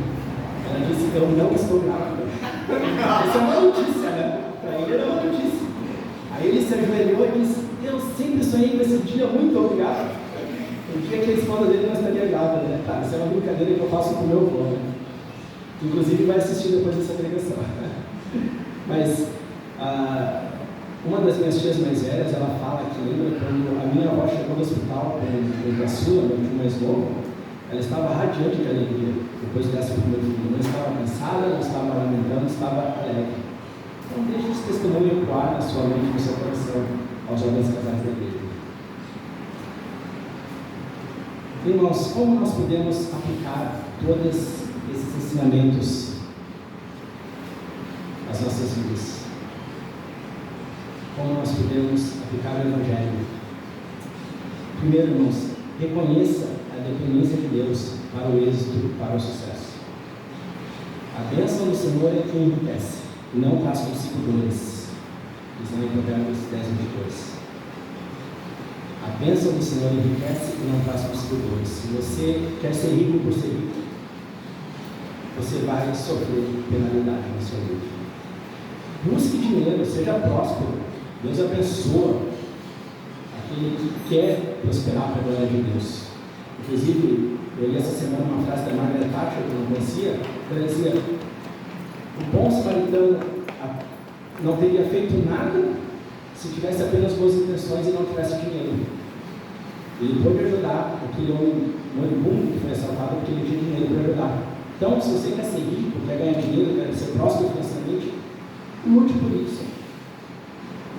Ela disse, eu não estou grávida. Essa é uma notícia, né? Para ele era uma notícia. Aí ele se ajoelhou e disse, eu sempre sonhei com esse dia, muito obrigado. O dia que a esposa dele não estaria grávida, né? Tá, isso é uma brincadeira que eu faço com o meu avô, né? Que inclusive vai assistir depois dessa pregação. Mas uma das minhas tias mais velhas, ela fala que lembra quando a minha avó chegou no hospital com o caçula, meu tio mais novo, ela estava radiante de alegria depois dessa primeira filha. Não estava cansada, não estava lamentando, estava alegre. Então deixe esse testemunho ecoar na sua mente, no seu coração, aos jovens casais da igreja. Irmãos, como nós podemos aplicar todos esses ensinamentos às nossas vidas? Como nós podemos aplicar o Evangelho? Primeiro, irmãos, reconheça a dependência de Deus para o êxito, para o sucesso. A bênção do Senhor é que enriquece e não traz consigo dores. Isso é em Provérbios 10:22. A bênção do Senhor enriquece e não traz consigo dores. Se você quer ser rico por ser rico, você vai sofrer penalidade na sua vida. Busque dinheiro, seja próspero. Deus abençoa aquele que quer prosperar para a glória de Deus. Inclusive, eu li essa semana uma frase da Margaret Thatcher que eu não conhecia. Ela dizia, o bom samaritano não teria feito nada se tivesse apenas boas intenções e não tivesse dinheiro. Ele pôde ajudar aquele homem moribundo que foi assaltado porque ele tinha dinheiro para ajudar. Então, se você quer ser rico, quer ganhar dinheiro, quer ser próspero financeiramente, lute por isso.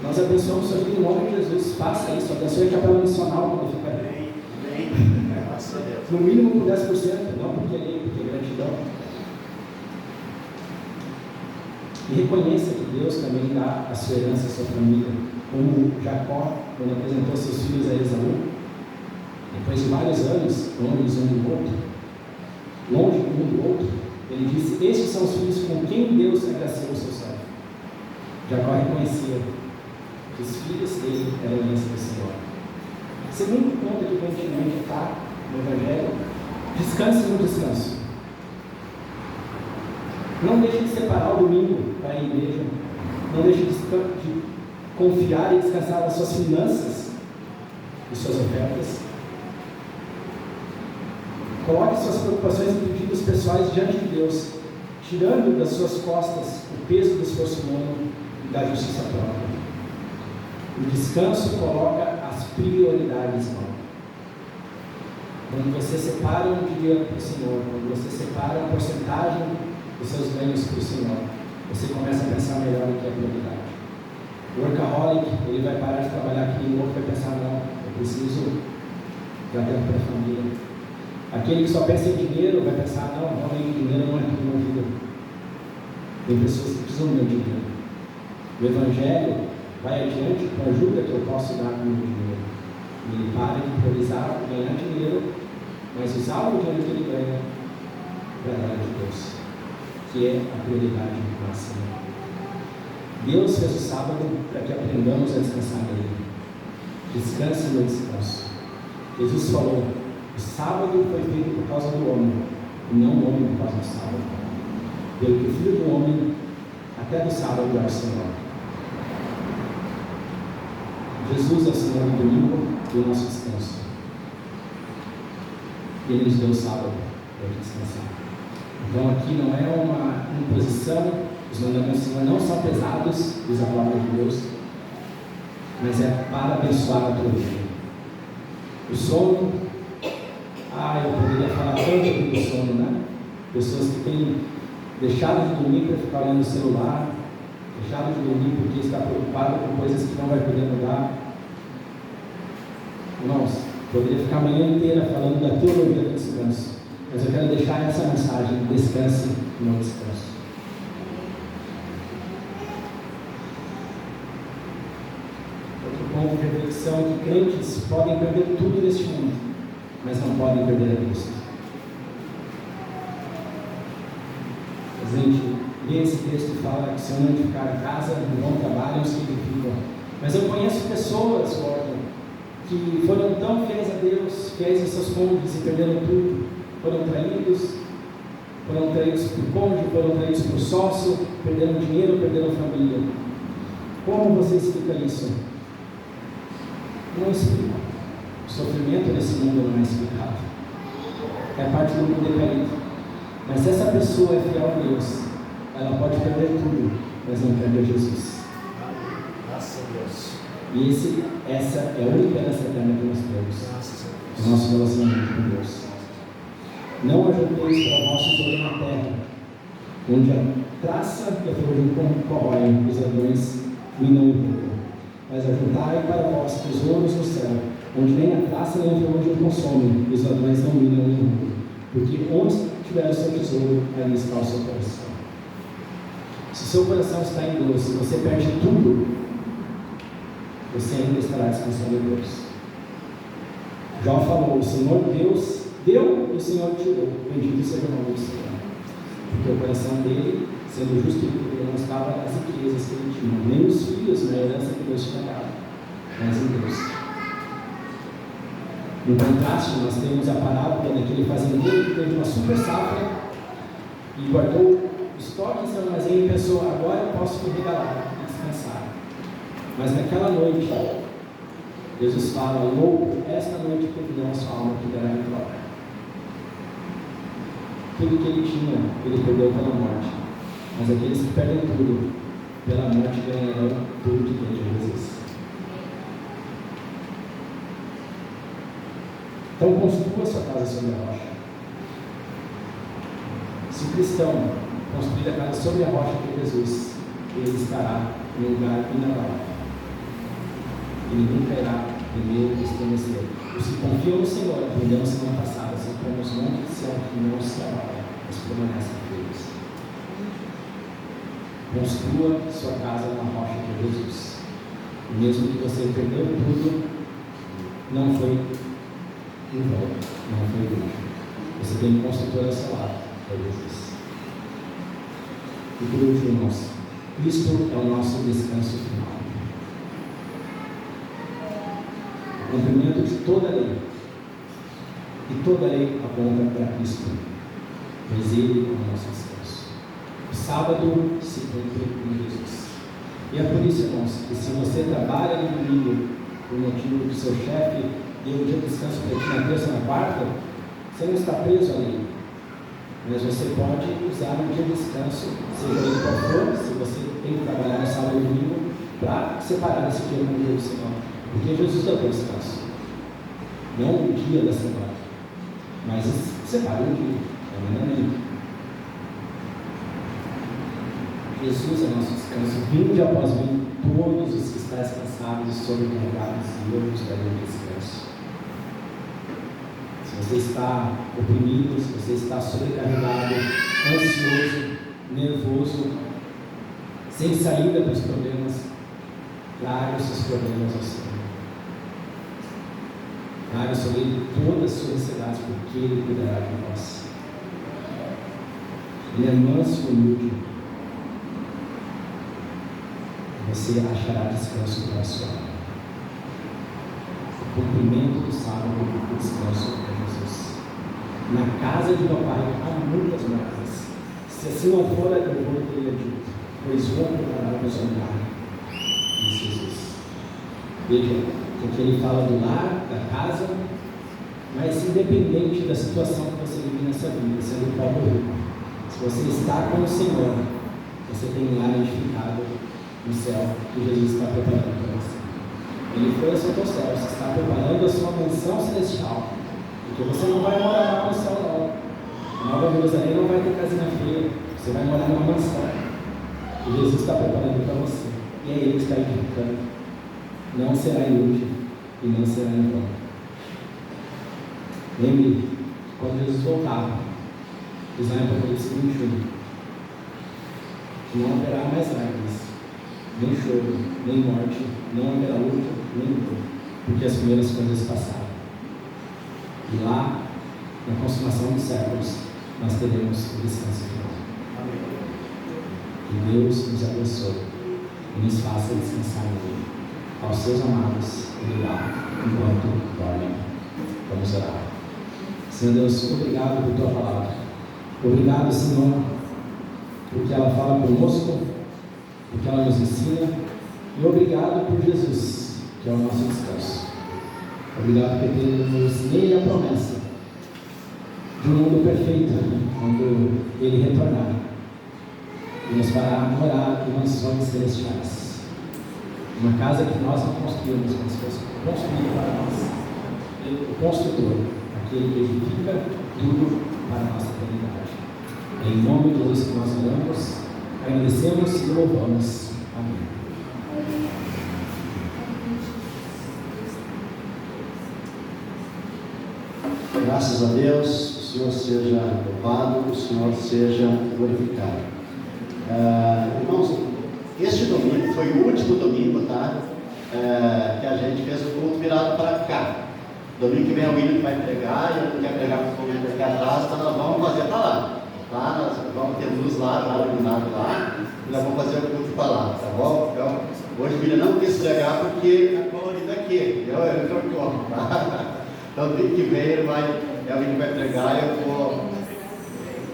Nós abençoamos sua vida em nome de Jesus. Faça isso. Abençoe a capela missional quando ficar bem. No mínimo por 10%, não porque é gratidão. E reconheça que Deus também dá a sua herança à sua família. Como Jacó, quando apresentou seus filhos a Esaú, depois de vários anos, longe um do outro, ele disse, estes são os filhos com quem Deus agraciou o seu servo. Jacó reconhecia que os filhos dele eram herança do Senhor. Segundo ponto que continuamente está no Evangelho, descanse no descanso. Não deixe de separar o domingo para ir à igreja. Não deixe de confiar e descansar nas suas finanças e suas ofertas. Coloque suas preocupações e pedidos pessoais diante de Deus, tirando das suas costas o peso do esforço humano e da justiça própria. O descanso coloca as prioridades em mão. Quando você separa um dia para o Senhor, quando você separa uma porcentagem dos seus ganhos para o Senhor, você começa a pensar melhor no que é prioridade. O workaholic, ele vai parar de trabalhar aqui e o outro vai pensar, não, eu preciso dar tempo para a família. Aquele que só pensa em dinheiro vai pensar, não, realmente dinheiro não é tudo na vida. Tem pessoas que precisam do meu dinheiro. O Evangelho vai adiante com a ajuda que eu posso dar com o meu dinheiro. Ele para de priorizar ganhar dinheiro, mas usar o dinheiro que ele ganha para dar de Deus, que é a prioridade máxima. Deus fez o sábado para que aprendamos a descansar nele. Descanse no descanso. Jesus falou, o sábado foi feito por causa do homem, e não o homem por causa do sábado. Pelo que o Filho do Homem, até do sábado, é o Senhor. Jesus é o Senhor do domingo e o nosso descanso. Ele nos deu o sábado para descansar. Então aqui não é uma imposição, os mandamentos do Senhor não são pesados, diz a palavra de Deus, mas é para abençoar a tua vida. O sono, eu poderia falar tanto aqui do sono, né? Pessoas que têm deixado de dormir para ficar olhando o celular, deixado de dormir porque está preocupado com coisas que não vai poder mudar. Irmãos, poderia ficar a manhã inteira falando da teologia do descanso, mas eu quero deixar essa mensagem: descanse no descanso. Outro ponto de reflexão é que crentes podem perder tudo neste mundo, mas não podem perder a Cristo. A gente lê esse texto e fala que se eu não ficar em casa, no bom trabalho, os que ficam. Mas eu conheço pessoas, Gordon, que foram tão fiéis a Deus, fiéis a seus cônjuges e perderam tudo. Foram traídos por cônjuge, foram traídos por sócio, perderam dinheiro, perderam família. Como você explica isso? Não explica. O sofrimento nesse mundo não é explicado. É parte do mundo decaído. Mas se essa pessoa é fiel a Deus, ela pode perder tudo, mas não perde Jesus. Graças a Deus. E essa é a única herança eterna que nós temos. O nosso relacionamento com Deus. Não ajunteis para vós tesouro na terra, onde a traça e a ferrugem corroem, os ladrões minam e roubam. Mas ajuntai para vós tesouros no céu, onde nem a traça nem a ferrugem consomem, e os ladrões não minam nem roubam. Porque onde tiver o seu tesouro, ali está o seu coração. Se o seu coração está em Deus, se você perde tudo, você ainda estará descansando em Deus. Jó falou: o Senhor Deus deu e o Senhor tirou. Bendito seja o nome do Senhor. Porque o coração dele, sendo justo, ele não estava nas riquezas que ele tinha, nem os filhos na herança que Deus tinha dado, mas em Deus. No contraste, nós temos a parábola daquele fazendeiro que teve uma super safra e guardou estoque em seu armazém e pensou: agora eu posso me regalar e descansar. Mas naquela noite, Jesus fala: louco, esta noite perderá a sua alma que dará em troca. Tudo que ele tinha, ele perdeu pela morte. Mas aqueles que perdem tudo, pela morte ganharão tudo que tem de Jesus. Então construa sua casa sobre a rocha. Se o cristão construir a casa sobre a rocha que é Jesus, ele estará em um lugar inabalável. Ele nunca irá primeiro estremecer. Os que confiam no Senhor aprenderam semana passada, assim como os montes de Sião que não se abalam, mas permanecem firmes. Construa sua casa na rocha que é Jesus. E mesmo que você perdeu tudo, não foi em vão, não foi inútil. Você tem um construtor ao seu lado, é Jesus. E por último, irmãos, Cristo é o nosso descanso final. O cumprimento de toda a lei. E toda a lei aponta para Cristo, pois Ele é o nosso descanso. O sábado se cumpre em Jesus. E é por isso, irmãos, que se você trabalha no domingo por motivo do seu chefe deu um dia de descanso para ti na terça e na quarta, você não está preso à lei. mas você pode usar um dia de descanso, seja ele qual for, se você tem que trabalhar no sábado e domingo, para separar esse dia como dia do Senhor. Porque Jesus deu descanso. Não o dia da semana, mas separe um dia. Amém? Jesus é nosso descanso. Vinde após mim, todos os que estáis cansados e sobrecarregados, e eu vos darei descanso. Se você está oprimido, se você está sobrecarregado, ansioso, nervoso, sem saída para os problemas, traga os seus problemas ao Senhor. Traga sobre Ele todas as suas ansiedades, porque Ele cuidará de nós. Ele é manso e humilde. Você achará descanso para a sua alma. O cumprimento do sábado e o descanso é Jesus. Na casa de meu pai há muitas moradas. Se assim não for, eu vou teria dito, pois vou preparar-vos um lugar. Disse Jesus. Veja, porque ele fala do lar, da casa, mas independente da situação que você vive nessa vida, sendo pobre ou rico, se você está com o Senhor, você tem um lar edificado no céu que Jesus está preparando para você. Ele foi ao seu céu, você está preparando a sua mansão celestial, porque você não vai morar lá no céu não. Nova Jerusalém não vai ter casinha feia, você vai morar numa mansão que Jesus está preparando para você, e é Ele que está edificando. Não será inútil e não será em vão. Lembre que quando Jesus voltava, diz lá em Apocalipse 21, que não haverá mais lágrimas, nem choro, nem morte, não haverá luto, nem dor, porque as primeiras coisas passaram. E lá, na consumação dos séculos, nós teremos o descanso final. Que Deus nos abençoe e nos faça descansar nele. Aos seus amados, Ele lá, enquanto dormem. Vamos orar. Senhor Deus, obrigado por Tua palavra. Obrigado, Senhor, porque ela fala conosco, porque ela nos ensina, e obrigado por Jesus, que é o nosso descanso. Obrigado porque temos nele a promessa de um mundo perfeito, quando Ele retornar e nos fará morar em mansões celestiais. Uma casa que nós não construímos, mas fosse construída para nós. O construtor, aquele que edifica tudo para a nossa eternidade. É em nome de Jesus que nós oramos, agradecemos e louvamos. Amém. Graças a Deus, o Senhor seja louvado, o Senhor seja glorificado. Irmãos, este domingo foi o último domingo, tá? Que a gente fez o culto virado para cá. Domingo que vem é o William que vai pregar, e eu não quero pregar para o povo aqui atrás, então nós vamos fazer para lá. Tá? Nós vamos ter luz lá, iluminado lá, e nós vamos fazer o culto para lá, tá bom? Então, hoje o William não quis pregar porque é colorido aqui, entendeu? Ele trocou, tá? Então, domingo que vem ele vai, o William vai pregar e eu vou,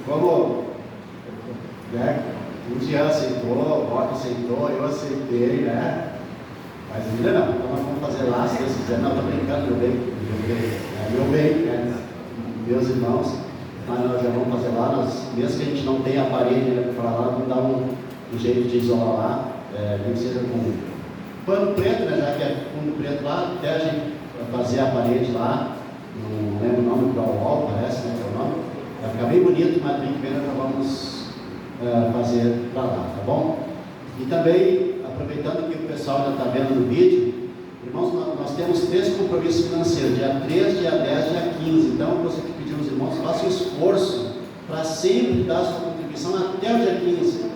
como, né? O Jean aceitou, o Roque aceitou, eu aceitei, né? Mas ainda não, então nós vamos fazer lá, se Deus quiser. Não, estou brincando, meu bem, né? Meus irmãos, mas nós já vamos fazer lá, mesmo que a gente não tenha a parede para lá, vamos dar um jeito de isolar lá, nem que seja com pano preto, né? Já que é fundo preto lá, até a gente fazer a parede lá, não lembro o nome, drywall, parece, né? Que é o nome, vai ficar bem bonito, mas bem que vem nós vamos fazer para lá, tá bom? E também, aproveitando que o pessoal já está vendo no vídeo, irmãos, nós temos 3 compromissos financeiros, dia 3, dia 10 e dia 15. Então, você que pediu aos irmãos, faça um esforço para sempre dar sua contribuição até o dia 15.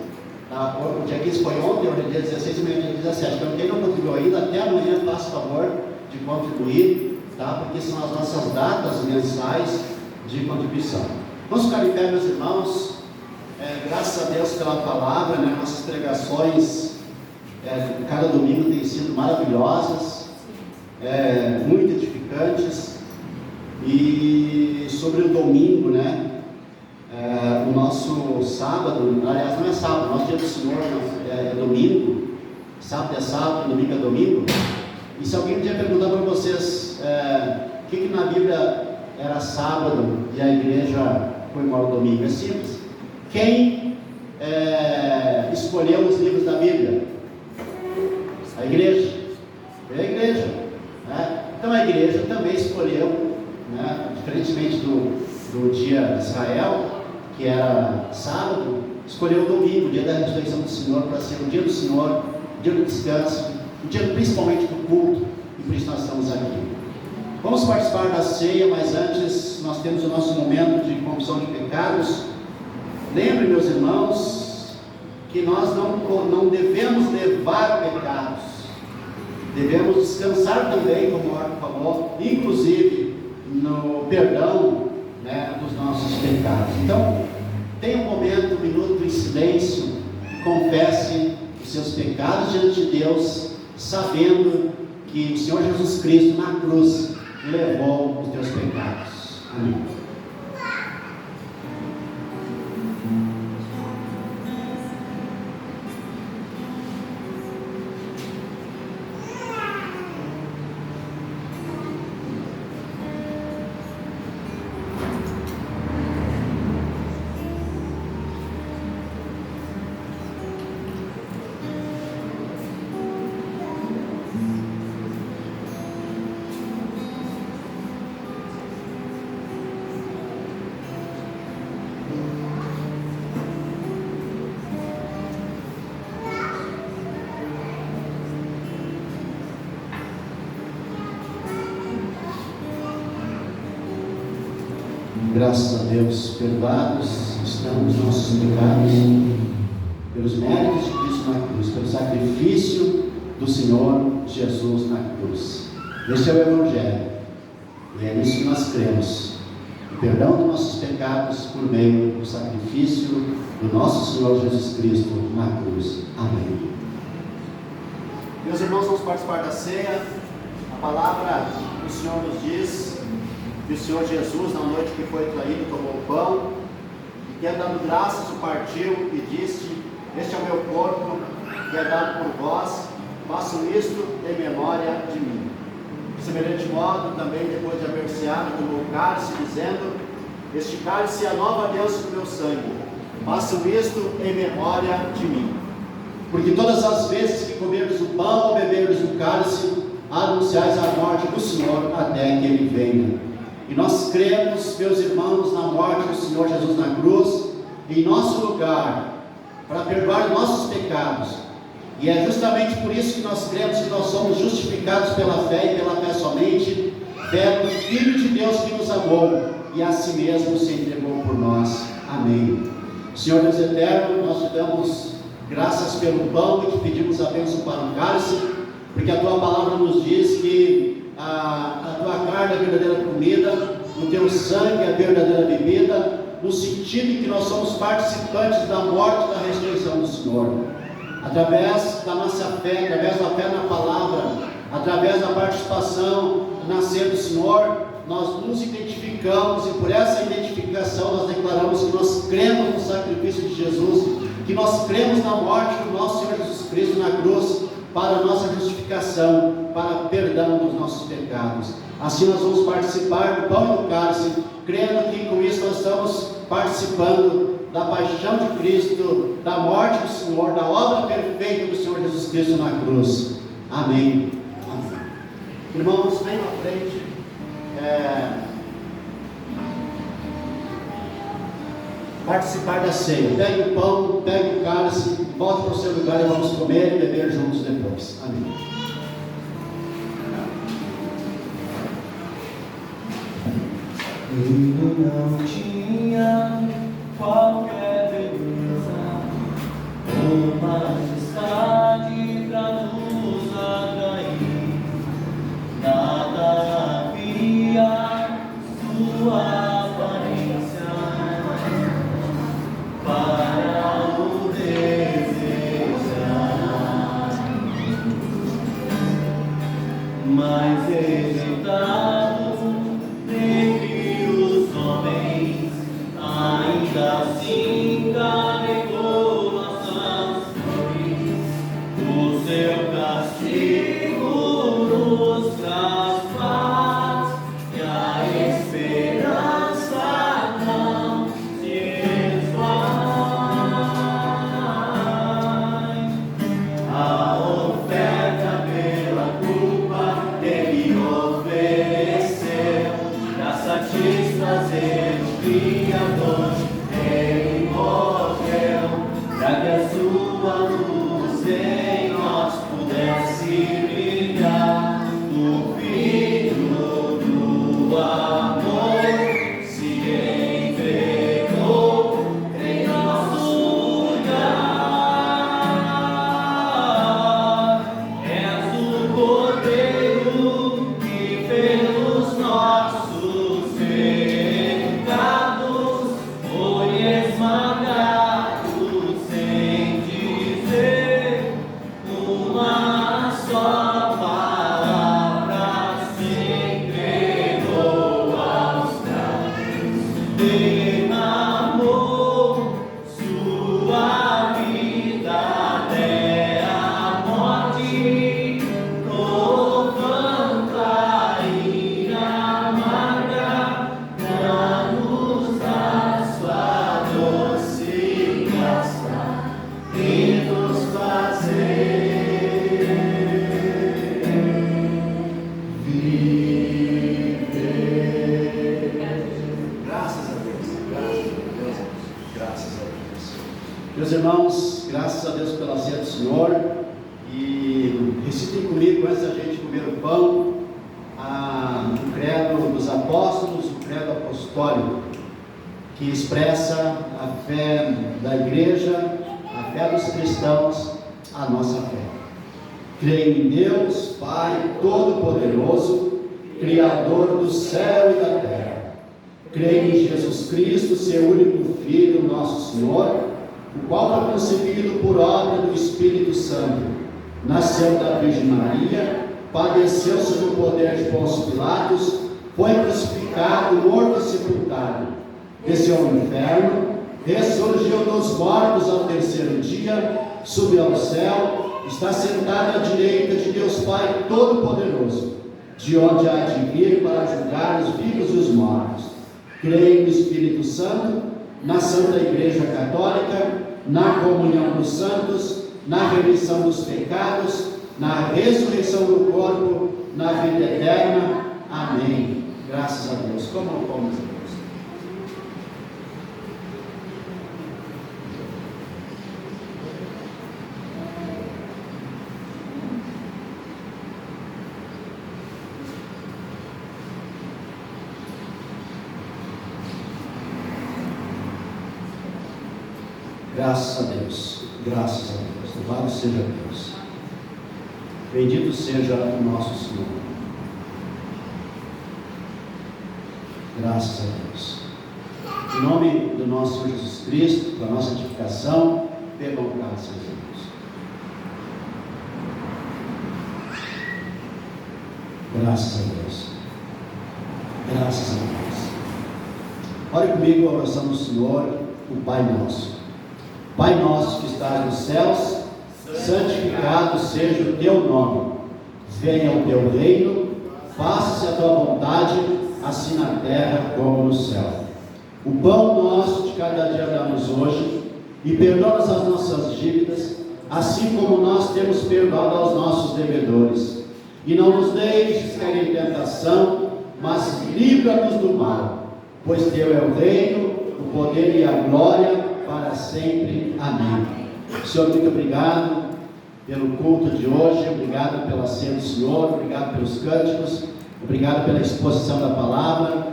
Tá? O dia 15 foi ontem, hoje é dia 16 e amanhã é dia 17. Então, quem não contribuiu ainda, até amanhã faça o favor de contribuir, tá? Porque são as nossas datas mensais de contribuição. Vamos ficar em pé, meus irmãos. Graças a Deus pela palavra, né? Nossas pregações cada domingo têm sido maravilhosas, muito edificantes. E sobre o domingo, né? O nosso sábado, aliás, não é sábado, nosso dia do Senhor é domingo. Sábado é sábado, domingo é domingo. E se alguém podia perguntar para vocês o que na Bíblia era sábado e a igreja comemora o domingo? É simples. Quem escolheu os livros da Bíblia? A igreja. É a igreja. Né? Então a igreja também escolheu, né, diferentemente do dia de Israel, que era sábado, escolheu o domingo, o dia da ressurreição do Senhor, para ser o dia do Senhor, o dia do descanso, o dia principalmente do culto, e por isso nós estamos aqui. Vamos participar da ceia, mas antes nós temos o nosso momento de confissão de pecados. Lembre, meus irmãos, que nós não devemos levar pecados, devemos descansar também, como o Marco falou, inclusive no perdão, né, dos nossos pecados. Então, tenha um momento, um minuto em silêncio, e confesse os seus pecados diante de Deus, sabendo que o Senhor Jesus Cristo na cruz levou os teus pecados. Amém. Graças a Deus, perdoados estamos nossos pecados, pelos méritos de Cristo na cruz, pelo sacrifício do Senhor Jesus na cruz. Este é o Evangelho, e é nisso que nós cremos, o perdão dos nossos pecados por meio do sacrifício do nosso Senhor Jesus Cristo na cruz. Amém. Meus irmãos, vamos participar da ceia. A palavra do Senhor nos diz que o Senhor Jesus, na noite que foi traído, tomou o pão, e que, dando graças, o partiu e disse: este é o meu corpo, que é dado por vós, façam isto em memória de mim. De semelhante modo, também, depois de haver ceado, tomou o cálice, dizendo: este cálice é a nova aliança do meu sangue, façam isto em memória de mim. Porque todas as vezes que comerdes o pão ou beberdes o cálice, anunciais a morte do Senhor até que Ele venha. E nós cremos, meus irmãos, na morte do Senhor Jesus na cruz, em nosso lugar, para perdoar nossos pecados. E é justamente por isso que nós cremos que nós somos justificados pela fé e pela fé somente, fé no Filho de Deus que nos amou e a si mesmo se entregou por nós. Amém. Senhor Deus eterno, nós te damos graças pelo pão e te pedimos a bênção para o cálice, porque a tua palavra nos diz que a tua carne é a verdadeira comida, o teu sangue é a verdadeira bebida, no sentido em que nós somos participantes da morte e da ressurreição do Senhor. Através da nossa fé, através da fé na palavra, através da participação na ceia do Senhor, nós nos identificamos, e por essa identificação nós declaramos que nós cremos no sacrifício de Jesus, que nós cremos na morte do nosso Senhor Jesus Cristo na cruz, para a nossa justificação, para perdão dos nossos pecados. Assim nós vamos participar do pão e do cálice, crendo que com isso nós estamos participando da paixão de Cristo, da morte do Senhor, da obra perfeita do Senhor Jesus Cristo na cruz. Amém. Amém. Irmãos, vem à frente. Participar da ceia. Pegue o pão, pegue o cálice, volte para o seu lugar e vamos comer e beber juntos depois. Amém. Eu não tinha qualquer beleza ou majestade para nos atrair, nada havia sua para o desejar, mas rejeitado entre os homens, ainda assim carregou nossas dores, o seu castigo nos traz paz, e a esperança não Meus irmãos, graças a Deus pela ceia do Senhor, e recitem comigo, antes da gente comer o pão, o credo dos apóstolos, o credo apostólico, que expressa a fé da igreja, a fé dos cristãos, a nossa fé. Creio em Deus, Pai Todo-Poderoso, Criador do céu e da terra. Creio em Jesus Cristo, seu único Filho, nosso Senhor, o qual foi concebido por obra do Espírito Santo, nasceu da Virgem Maria, padeceu sob o poder de Pôncio Pilatos, foi crucificado, morto e sepultado, desceu ao inferno, ressurgiu dos mortos ao terceiro dia, subiu ao céu, está sentado à direita de Deus Pai Todo-Poderoso, de onde há de vir para julgar os vivos e os mortos. Creio no Espírito Santo, na Santa Igreja Católica, na comunhão dos santos, na remissão dos pecados, na ressurreição do corpo, na vida eterna. Amém. Graças a Deus. Como o pão, meus irmãos. Graças a Deus, graças a Deus, louvado seja Deus, bendito seja o nosso Senhor, graças a Deus. Em nome do nosso Senhor Jesus Cristo, da nossa santificação, bebam o cálice, meus irmãos. Graças a Deus, graças a Deus. Ore comigo a oração do Senhor, o Pai Nosso. Pai nosso que estás nos céus, santificado seja o teu nome. Venha o teu reino, faça-se a tua vontade, assim na terra como no céu. O pão nosso de cada dia dá-nos hoje, e perdoa-nos as nossas dívidas, assim como nós temos perdoado aos nossos devedores. E não nos deixes cair em tentação, mas livra-nos do mal, pois teu é o reino, o poder e a glória, para sempre. Amém. Senhor, muito obrigado pelo culto de hoje, obrigado pela ceia do Senhor, obrigado pelos cânticos, obrigado pela exposição da palavra,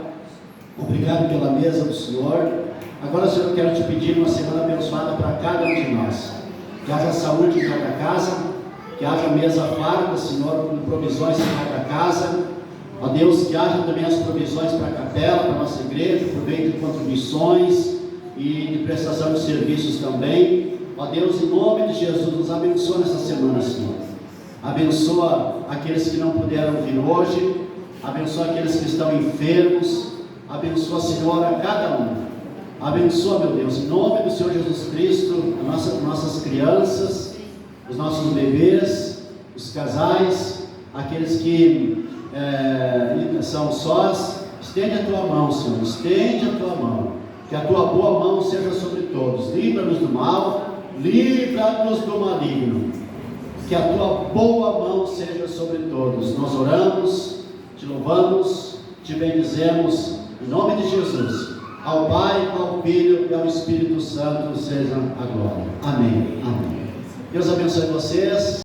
obrigado pela mesa do Senhor. Agora, Senhor, eu quero te pedir uma semana abençoada para cada um de nós, que haja saúde em cada casa, que haja mesa farta, Senhor, com provisões em cada casa. Ó Deus, que haja também as provisões para a capela, para a nossa igreja, por meio de contribuições e de prestação de serviços também. Ó Deus, em nome de Jesus, nos abençoa nessa semana, Senhor. Abençoa aqueles que não puderam vir hoje, abençoa aqueles que estão enfermos, abençoa, Senhor, a cada um. Abençoa, meu Deus, em nome do Senhor Jesus Cristo, nossas crianças, os nossos bebês, os casais, aqueles que são sós. Estende a tua mão, Senhor, estende a tua mão. Que a tua boa mão seja sobre todos. Livra-nos do mal, livra-nos do maligno. Que a tua boa mão seja sobre todos. Nós oramos, te louvamos, te bendizemos, em nome de Jesus. Ao Pai, ao Filho e ao Espírito Santo seja a glória. Amém. Amém. Deus abençoe vocês.